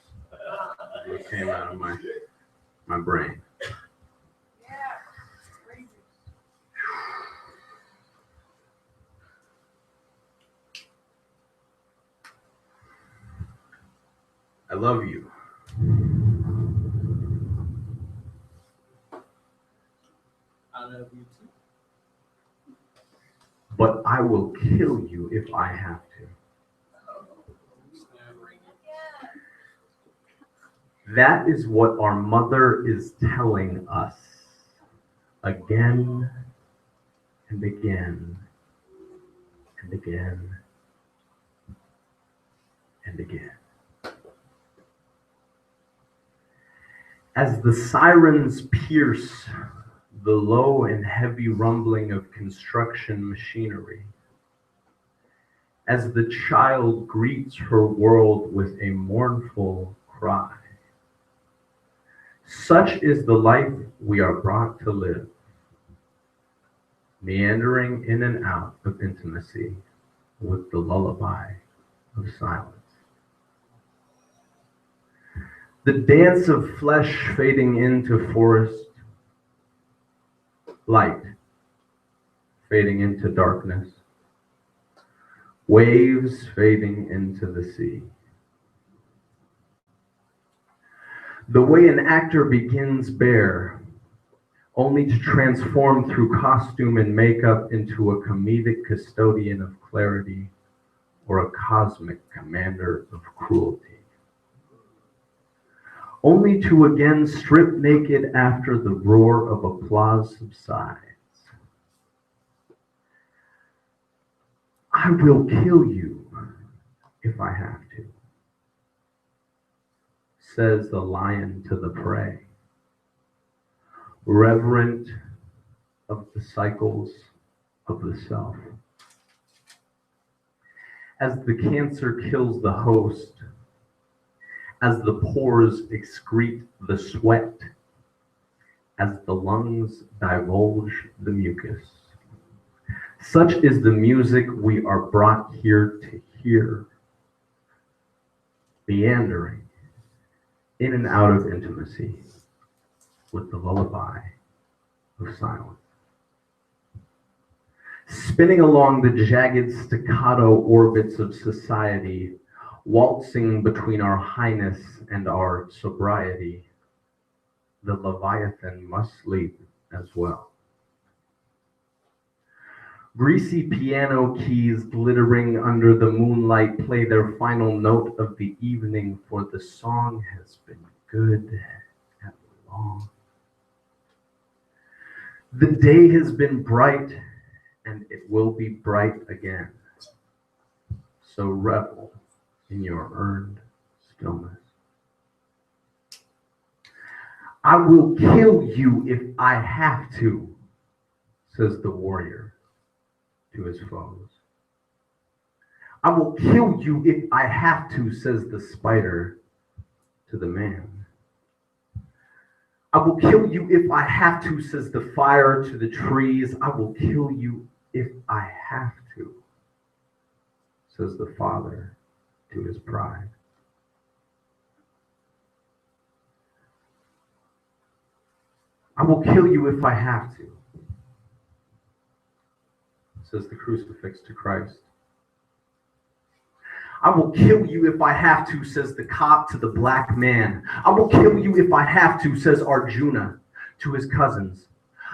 It came out of my brain. I love you. I love you too. But I will kill you if I have to. That is what our mother is telling us again and again and again and again. As the sirens pierce the low and heavy rumbling of construction machinery, as the child greets her world with a mournful cry, such is the life we are brought to live, meandering in and out of intimacy with the lullaby of silence. The dance of flesh fading into forest, light fading into darkness, waves fading into the sea. The way an actor begins bare, only to transform through costume and makeup into a comedic custodian of clarity or a cosmic commander of cruelty. Only to again strip naked after the roar of applause subsides. I will kill you if I have to, says the lion to the prey, reverent of the cycles of the self. As the cancer kills the host, as the pores excrete the sweat, as the lungs divulge the mucus. Such is the music we are brought here to hear, meandering in and out of intimacy with the lullaby of silence. Spinning along the jagged staccato orbits of society, waltzing between our highness and our sobriety, the Leviathan must sleep as well. Greasy piano keys glittering under the moonlight play their final note of the evening, for the song has been good and long. The day has been bright, and it will be bright again. So revel in your earned stillness. I will kill you if I have to, says the warrior to his foes. I will kill you if I have to, says the spider to the man. I will kill you if I have to, says the fire to the trees. I will kill you if I have to, says the father to his pride. I will kill you if I have to, says the crucifix to Christ. I will kill you if I have to, says the cop to the black man. I will kill you if I have to, says Arjuna to his cousins.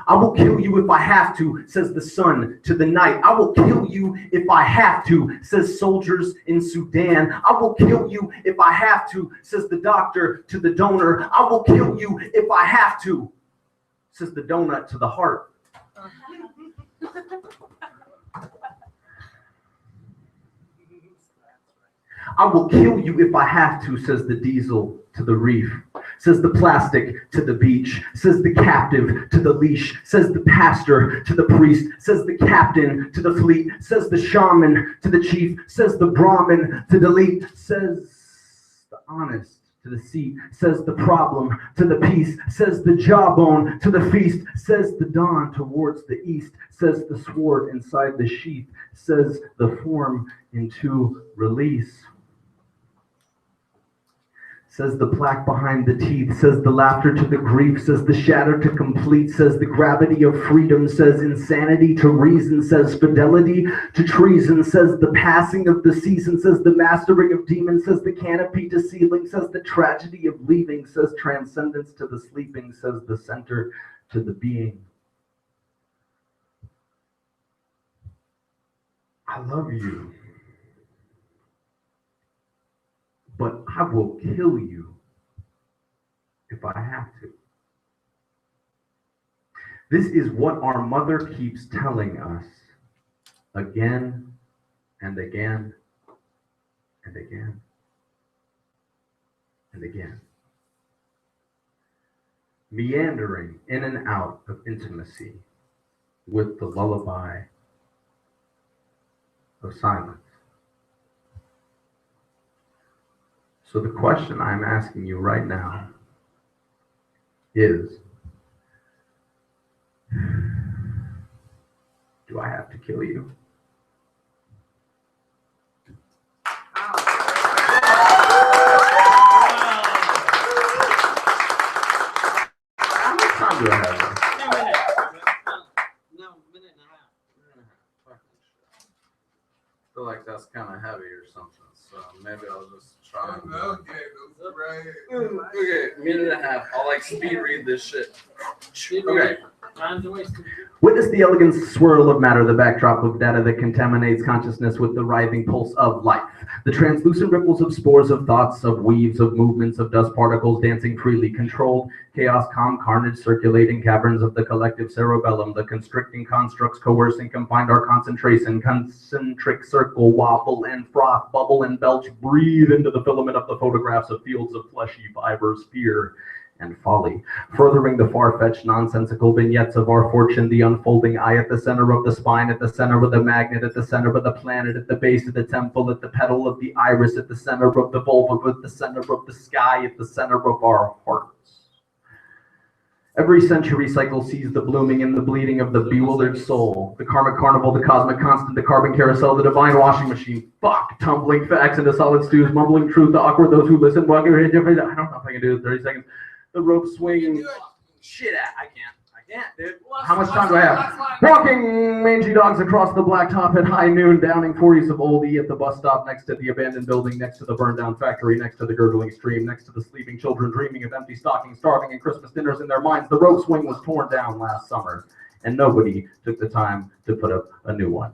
I will kill you if I have to, says the sun to the night. I will kill you if I have to, says soldiers in Sudan. I will kill you if I have to, says the doctor to the donor. I will kill you if I have to, says the donut to the heart. I will kill you if I have to, says the diesel to the reef, says the plastic to the beach, says the captive to the leash, says the pastor to the priest, says the captain to the fleet, says the shaman to the chief, says the Brahmin to delete, says the honest to the seat, says the problem to the peace, says the jawbone to the feast, says the dawn towards the east, says the sword inside the sheath, says the form into release. Says the plaque behind the teeth, says the laughter to the grief, says the shatter to complete, says the gravity of freedom, says insanity to reason, says fidelity to treason, says the passing of the season, says the mastering of demons, says the canopy to ceiling, says the tragedy of leaving, says transcendence to the sleeping, says the center to the being. I love you, but I will kill you if I have to. This is what our mother keeps telling us again and again and again and again. meandering in and out of intimacy with the lullaby of silence. So the question I'm asking you right now is, do I have to kill you? How much time do I have? Minute and a half. I feel like that's kind of heavy or something, so maybe I'll just try. Okay, minute and a half. I'll like speed read this shit. Okay. Time's wasted. Witness the elegant swirl of matter, the backdrop of data that contaminates consciousness with the writhing pulse of life. The translucent ripples of spores of thoughts, of weaves, of movements, of dust particles dancing freely, controlled chaos, calm carnage, circulating caverns of the collective cerebellum, the constricting constructs coercing, confined our concentration, concentric circle, waffle and froth, bubble and belch, breathe into the filament of the photographs of fields of fleshy fibers, fear and folly, furthering the far-fetched nonsensical vignettes of our fortune, the unfolding eye at the center of the spine, at the center of the magnet, at the center of the planet, at the base of the temple, at the petal of the iris, at the center of the vulva, at the center of the sky, at the center of our hearts. Every century cycle sees the blooming and the bleeding of the bewildered soul, the karmic carnival, the cosmic constant, the carbon carousel, the divine washing machine, tumbling facts into solid stews, mumbling truth, the awkward those who listen, walking I don't know if I can do it in 30 seconds. The rope swing. Shit, I can't, dude. How much time do I have? Walking mangy dogs across the blacktop at high noon, downing 40s of oldie at the bus stop, next to the abandoned building, next to the burned down factory, next to the gurgling stream, next to the sleeping children dreaming of empty stockings, starving and Christmas dinners in their minds. The rope swing was torn down last summer, and nobody took the time to put up a new one.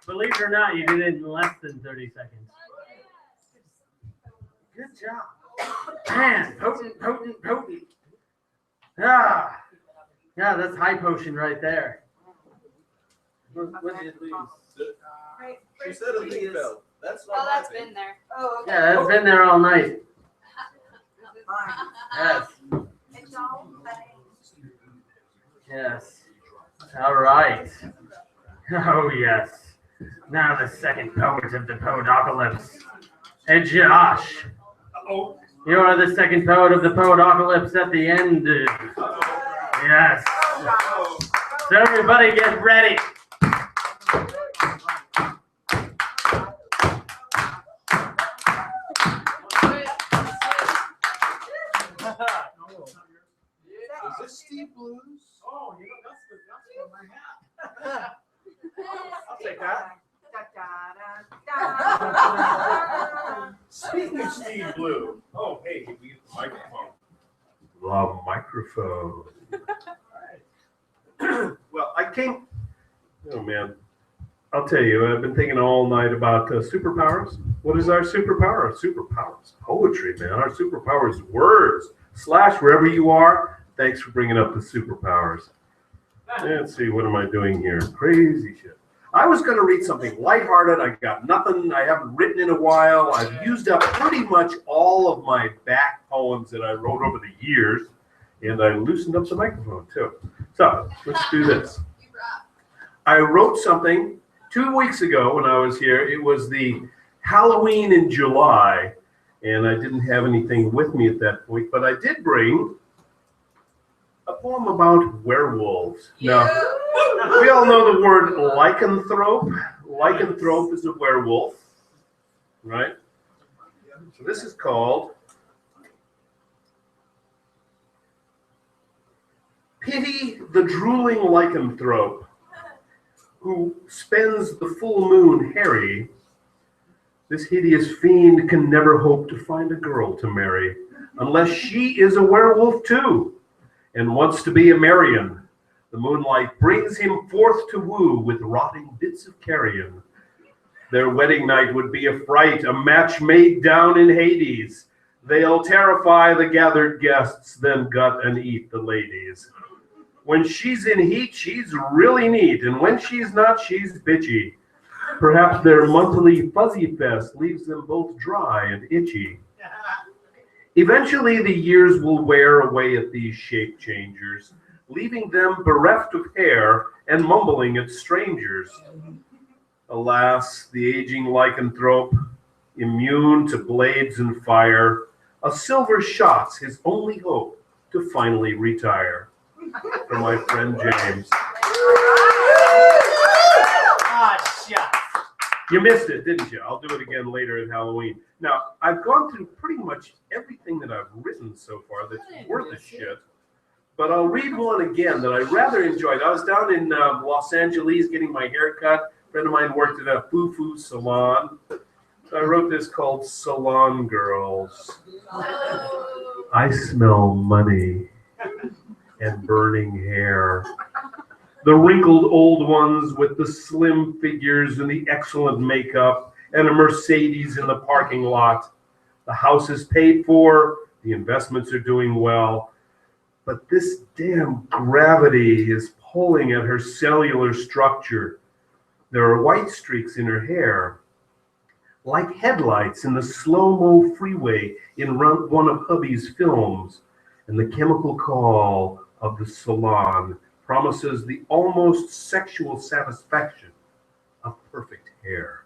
Believe it or not, you did it in less than 30 seconds. Good job. Man, potent. Ah. Yeah, that's high potion right there. What did you lose? She said a leaf fell. That's not that's been there. Oh, okay. Yeah, that's been there all night. Yes. Yes. All right. Oh, yes. Now the second poet of the Poetocalypse, Josh. Oh. You are the second poet of the Poetocalypse at the end. Yes. So everybody get ready. Is this Steve Blues? Oh, you know, that's my hat. I'll take that. Speaking of Steve Blue. Oh, hey, we get the microphone. The microphone. Well, I came. Oh man, I'll tell you. I've been thinking all night about superpowers. What is our superpower? Our superpower is poetry, man. Our superpower is words. Slash, wherever you are. Thanks for bringing up the superpowers. Let's see, what am I doing here? Crazy shit. I was going to read something lighthearted. I got nothing. I haven't written in a while. I've used up pretty much all of my back poems that I wrote over the years, and I loosened up the microphone too. So let's do this. I wrote something 2 weeks ago when I was here. It was the Halloween in July, and I didn't have anything with me at that point, but I did bring a poem about werewolves. Now, we all know the word lycanthrope. Lycanthrope is a werewolf, right? So this is called Pity the Drooling Lycanthrope, who spends the full moon hairy. This hideous fiend can never hope to find a girl to marry, unless she is a werewolf too, and wants to be a Marian. The moonlight brings him forth to woo with rotting bits of carrion. Their wedding night would be a fright, a match made down in Hades. They'll terrify the gathered guests, then gut and eat the ladies. When she's in heat, she's really neat, and when she's not, she's bitchy. Perhaps their monthly fuzzy fest leaves them both dry and itchy. Eventually, the years will wear away at these shape changers, leaving them bereft of hair and mumbling at strangers. Alas, the aging lycanthrope, immune to blades and fire, a silver shot's his only hope to finally retire. For my friend James. You missed it, didn't you? I'll do it again later at Halloween. Now, I've gone through pretty much everything that I've written so far that's worth a shit, but I'll read one again that I rather enjoyed. I was down in Los Angeles getting my hair cut. A friend of mine worked at a foo-foo salon. So I wrote this called Salon Girls. I smell money and burning hair. The wrinkled old ones with the slim figures and the excellent makeup and a Mercedes in the parking lot. The house is paid for, the investments are doing well, but this damn gravity is pulling at her cellular structure. There are white streaks in her hair, like headlights in the slow-mo freeway in one of hubby's films, and the chemical call of the salon promises the almost sexual satisfaction of perfect hair.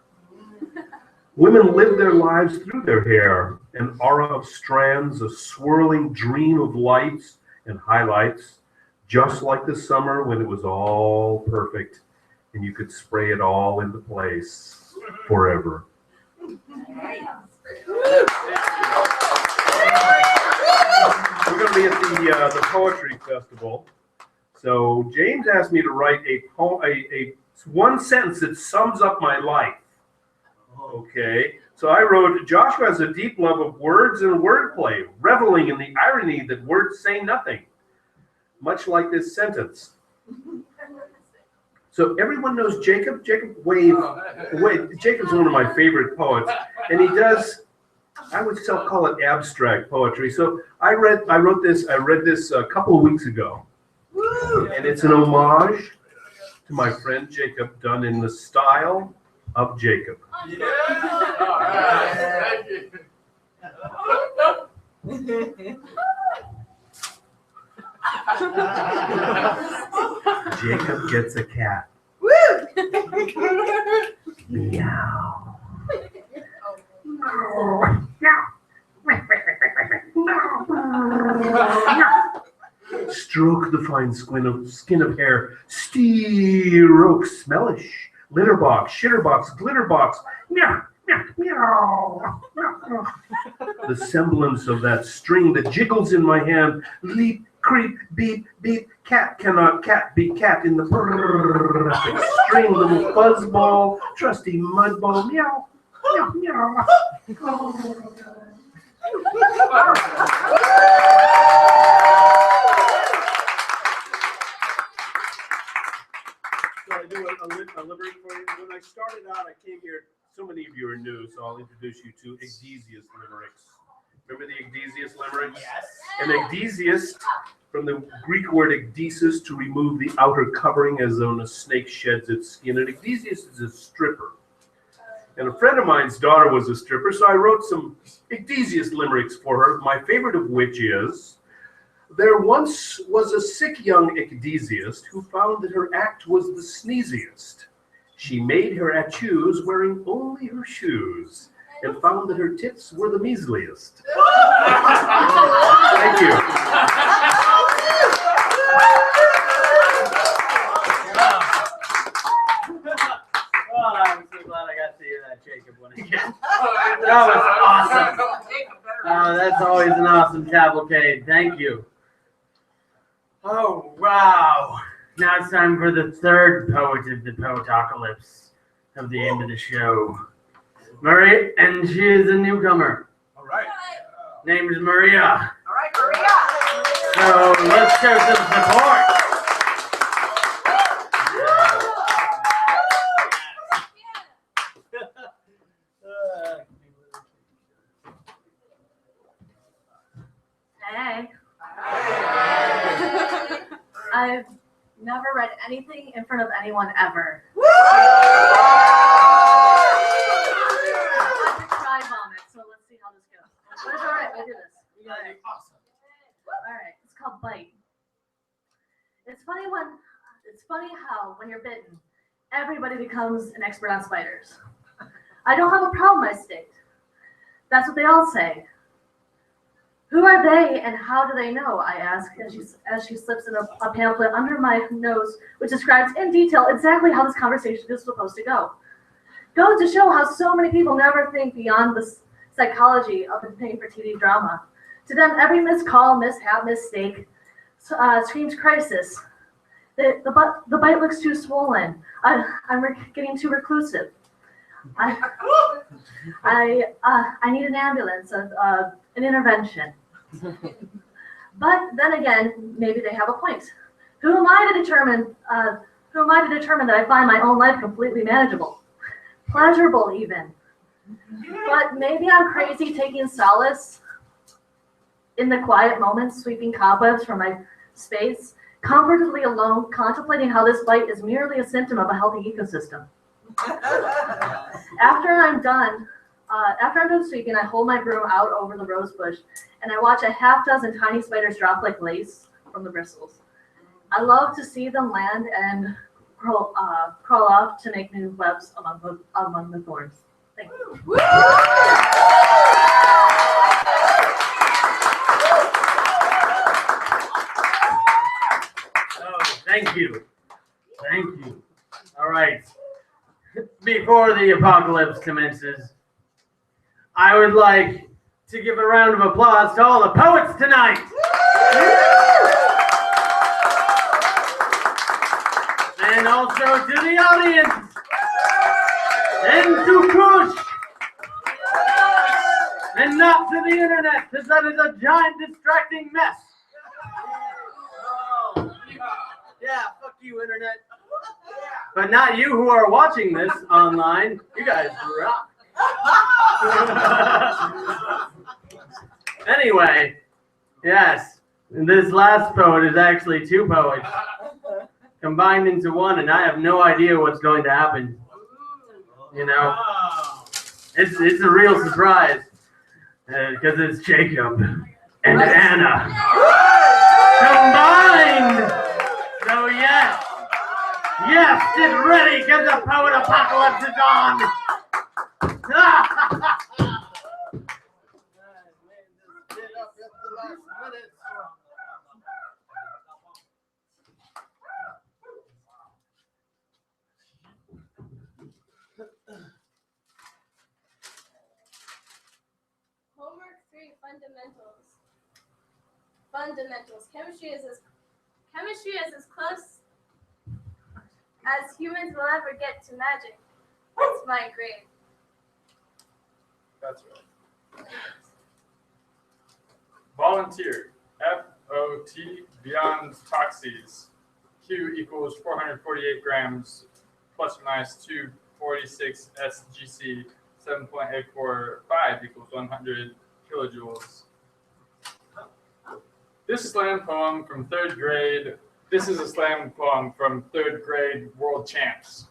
Women live their lives through their hair, an aura of strands, a swirling dream of lights and highlights, just like the summer when it was all perfect and you could spray it all into place forever. We're going to be at the Poetry Festival. So James asked me to write a one sentence that sums up my life. Okay, so I wrote, Joshua has a deep love of words and wordplay, reveling in the irony that words say nothing, much like this sentence. So everyone knows Jacob. Wade. Jacob's one of my favorite poets, and he does, I would still call it abstract poetry. So I read this a couple of weeks ago. And it's an homage to my friend Jacob, done in the style of Jacob. Yeah. All right. Thank you. Jacob gets a cat. Meow. Stroke the fine skin of hair, stroke smellish, litterbox, shitterbox, glitterbox, meow, meow, meow. The semblance of that string that jiggles in my hand, leap, creep, beep, beep, cat cannot cat be cat in the perfect string, little fuzzball, trusty mudball, meow, meow, meow. So I do a limerick for you. When I started out, I came here, so many of you are new, so I'll introduce you to Ecdesius limericks. Remember the Ecdesius limericks? Yes. An Ecdesius, from the Greek word ecdesis, to remove the outer covering as though a snake sheds its skin. And Ecdesius is a stripper. And a friend of mine's daughter was a stripper, so I wrote some Ecdesius limericks for her, my favorite of which is, there once was a sick young Ecdesiast who found that her act was the sneeziest. She made her études wearing only her shoes, and found that her tits were the measliest. Thank you. Oh, I'm so glad I got to hear that Jacob one again. That was awesome. That's always an awesome cavalcade. Thank you. Oh, wow. Now it's time for the third poet of the Poetocalypse of the end of the show. Maria, and she is a newcomer. All right. Name is Maria. All right, Maria. So let's show some support. Hey. I've never read anything in front of anyone ever. I could try vomit, so let's see how this goes. But it's alright, we'll do this. All right. Awesome. Alright, it's called Bite. It's funny how when you're bitten, everybody becomes an expert on spiders. I don't have a problem, I state. That's what they all say. Who are they and how do they know? I ask as she slips in a pamphlet under my nose, which describes in detail exactly how this conversation is supposed to go. Goes to show how so many people never think beyond the psychology of the paying for TV drama. To them, every missed call, mishap, mistake screams crisis. The bite looks too swollen. I'm getting too reclusive. I need an ambulance, an intervention. But then again, maybe they have a point. Who am I to determine that I find my own life completely manageable, pleasurable even? But maybe I'm crazy taking solace in the quiet moments, sweeping cobwebs from my space, comfortably alone, contemplating how this bite is merely a symptom of a healthy ecosystem. After I'm done sweeping, I hold my broom out over the rose bush, and I watch a half dozen tiny spiders drop like lace from the bristles. I love to see them land and crawl off to make new webs among the thorns. Thank you. Thank you. All right. Before the apocalypse commences, I would like to give a round of applause to all the poets tonight. And also to the audience. And to Cush. And not to the internet, because that is a giant distracting mess. Yeah, fuck you, internet. But not you who are watching this online. You guys rock. Anyway, yes, this last poet is actually two poets combined into one, and I have no idea what's going to happen. You know, it's a real surprise because it's Jacob and Anna combined. So yes, get ready because the poet apocalypse is on. Homework 3, fundamentals. Chemistry is as close as humans will ever get to magic. That's my grade. That's right. Volunteer. FOT beyond toxes. Q equals 448 grams plus or minus 246 SGC. 7.845 equals 100 kilojoules. This slam poem from third grade. This is a slam poem from third grade world champs.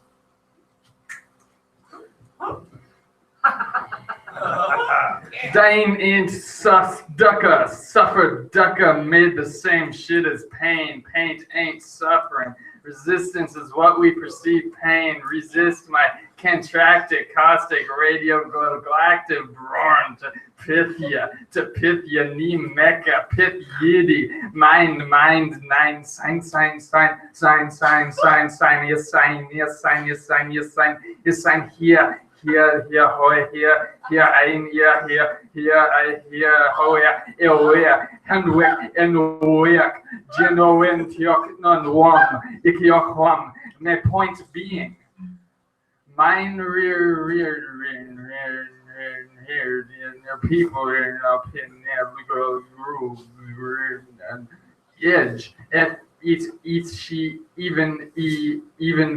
Dame ain't sus ducka, suffer ducka made the same shit as pain. Paint ain't suffering. Resistance is what we perceive pain. Resist my contractic, caustic, radiogalactic, born to Pythia, ni mecca, Pythidi, mind, nine, sign, yes, sign, here, hoy, here, ein, here, hoya, eoya, handwick, and wick, genoin, tiok, non wom, ikiochwam, my point being, mine rear, people up in every groove and edge, and each she even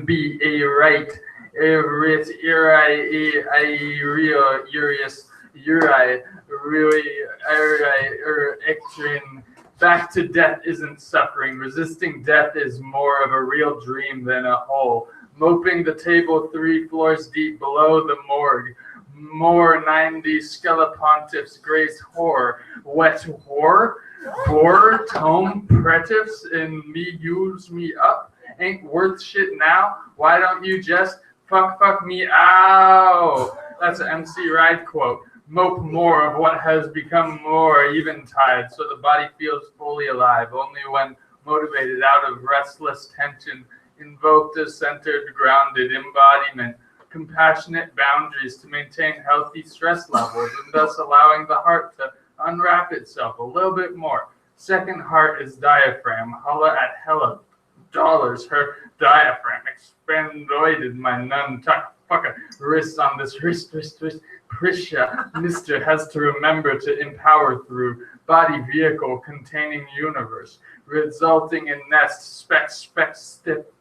be a right. Rit real urius uri really ectrin Back to death isn't suffering. Resisting death is more of a real dream than a hole. Moping the table 3 floors deep below the morgue. More 90 skelepontiffs grace horror. Wet whore? Bore tome pretifs and me use me up? Ain't worth shit now? Why don't you just fuck me out? That's an MC Ride quote. Mope more of what has become more eventide, so the body feels fully alive, only when motivated out of restless tension, invoked a centered, grounded embodiment, compassionate boundaries to maintain healthy stress levels, and thus allowing the heart to unwrap itself a little bit more. Second heart is diaphragm, holla at hella dollars, her diaphragm, expandoided my nun tuck fucker, wrist on this wrist. Prisha, Mr. has to remember to empower through body vehicle containing universe, resulting in nest spec step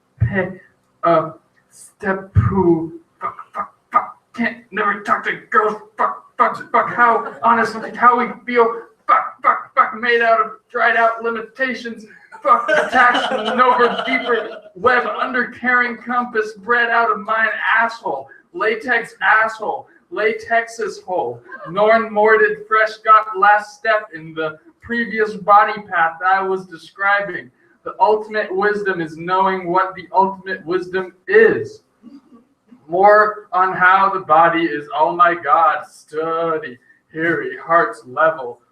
step poo fuck can't never talk to girls fuck how honestly how we feel fuck made out of dried out limitations fuck attached over deeper web undercarrying compass bred out of mine asshole latex asshole latex's hole. Norn morded fresh got last step in the previous body path I was describing. The ultimate wisdom is knowing what the ultimate wisdom is. More on how the body is all my God. Study. Harry. Heart's level.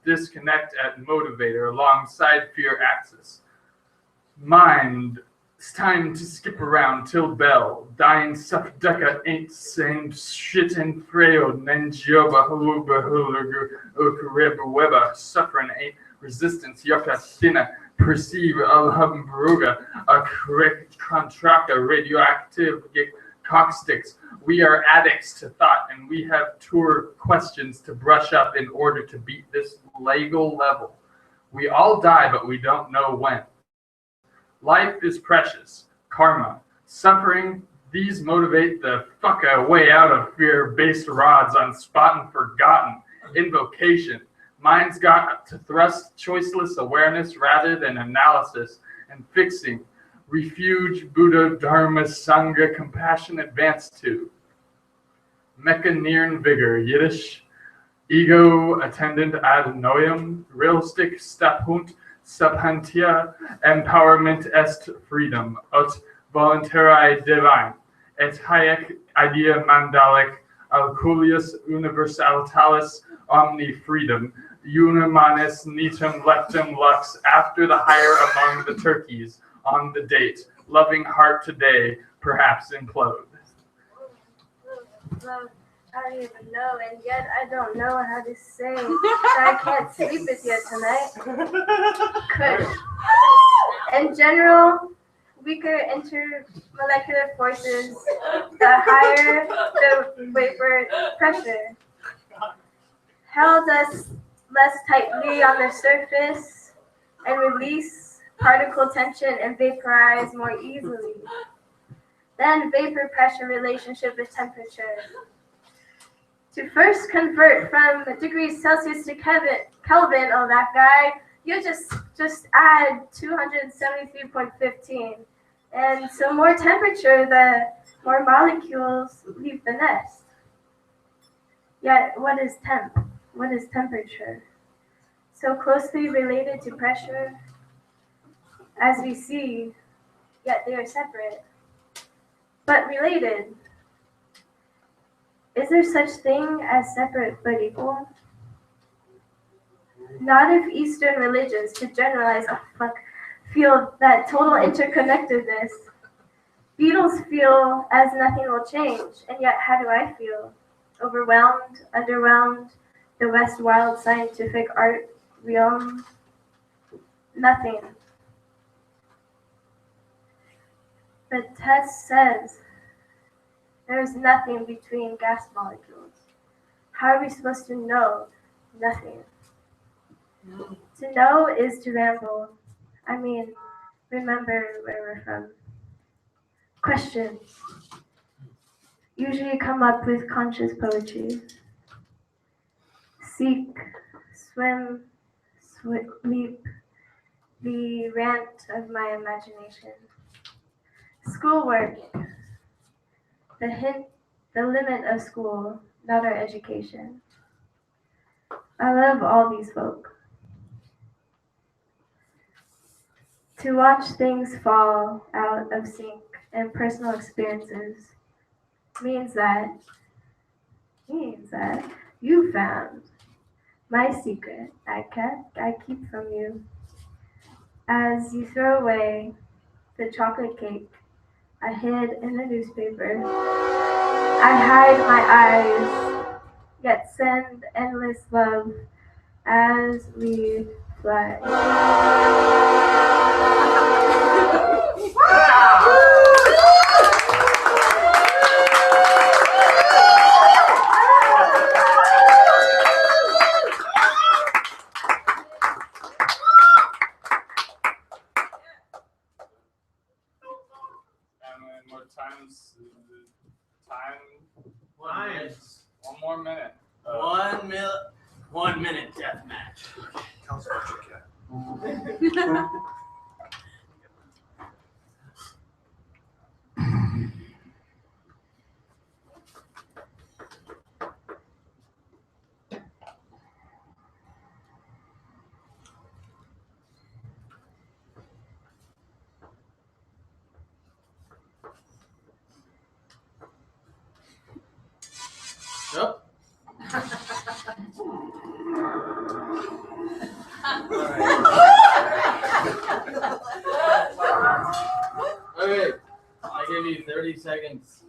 Disconnect at motivator alongside fear axis. Mind. It's time to skip around till bell. Dying suffducka ain't same shit and frail. Nenjoba huluba hulugu ukureba weba. Suffering ain't resistance. Yucca thinna. Perceive alhambruga. A correct contracta radioactive cocksticks. We are addicts to thought and we have tour questions to brush up in order to beat this legal level. We all die, but we don't know when. Life is precious. Karma. Suffering. These motivate the fuck way out of fear-based rods on spot and forgotten. Invocation. Mind's got to thrust choiceless awareness rather than analysis and fixing. Refuge, Buddha, Dharma, Sangha, compassion advance to. Mechaneern vigor, Yiddish. Ego attendant ad noem. Realistic staphunt. Subhantia, empowerment est freedom, ut voluntari divine, et haec idea mandalic, alculius universalitalis omni freedom, unimanis nitum lectum lux, after the hire among the turkeys, on the date, loving heart today, perhaps implode. Love, I don't even know, and yet I don't know how to say that I can't sleep with you tonight. Cush. In general, weaker intermolecular forces, the higher the vapor pressure, held us less tightly on the surface and release particle tension and vaporize more easily. Then vapor pressure relationship with temperature. To first convert from degrees Celsius to Kelvin, oh that guy, you just add 273.15. And so more temperature, the more molecules leave the nest. Yet what is temp? What is temperature? So closely related to pressure, as we see, yet they are separate, but related. Is there such thing as separate but equal? Not if Eastern religions, to generalize, feel that total interconnectedness. Beetles feel as nothing will change, and yet how do I feel? Overwhelmed, underwhelmed, the West wild scientific art realm? Nothing. The test says there is nothing between gas molecules. How are we supposed to know nothing? To know is to ramble. I mean, remember where we're from. Questions usually come up with conscious poetry. Seek, swim, leap, the rant of my imagination. Schoolwork, the limit of school, not our education. I love all these folk. To watch things fall out of sync and personal experiences means that you found my secret I keep from you. As you throw away the chocolate cake I hid in the newspaper, I hide my eyes, yet send endless love as we fly. One more minute. 1 minute. 1 minute death match. Tell us about your cat. Yep. Okay, I give you 30 seconds.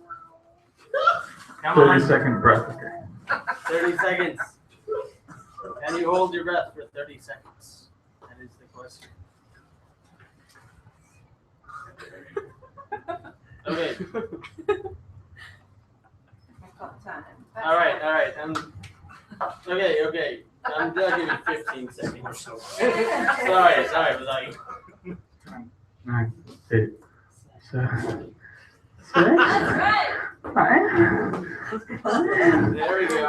Come on. 30-second breath. Okay. 30 seconds. Can you hold your breath for 30 seconds? That is the question. Okay. All right. Okay. I'm gonna give you 15 seconds. Sorry, but like. 9, 8, 7, 6, 5. There we go.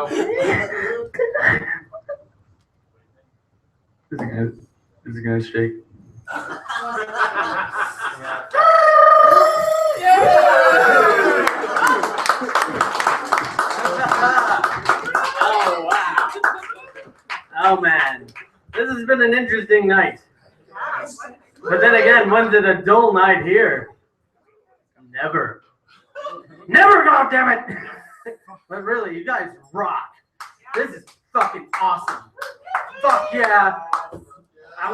Is it gonna shake? Oh wow. Oh man, this has been an interesting night. But then again, when's it a dull night here? Never. Never, goddammit! But really, you guys rock. This is fucking awesome. Fuck yeah. I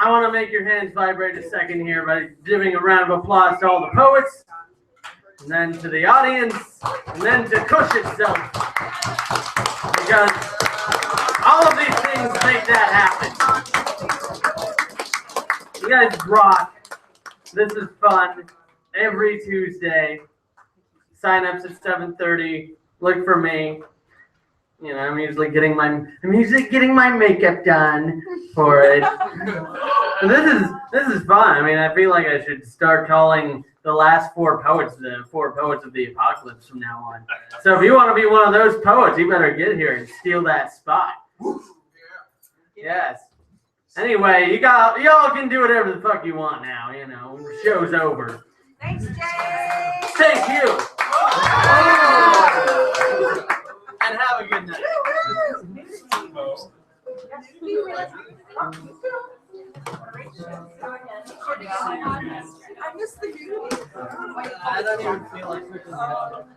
wanna make your hands vibrate a second here by giving a round of applause to all the poets, and then to the audience, and then to Cush itself. Because all of these things make that happen. You guys rock. This is fun. Every Tuesday. Sign-ups at 7:30. Look for me. You know, I'm usually getting my makeup done for it. And this is fun. I mean, I feel like I should start calling the last four poets the four poets of the apocalypse from now on. So if you want to be one of those poets, you better get here and steal that spot. Yes. Anyway, y'all can do whatever the fuck you want now. You know, the show's over. Thanks, Jay. Thank you. And have a good night. I missed the beauty. I don't even feel like switching it up.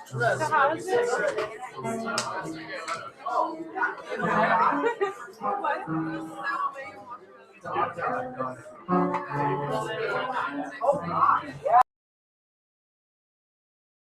So how does this? What?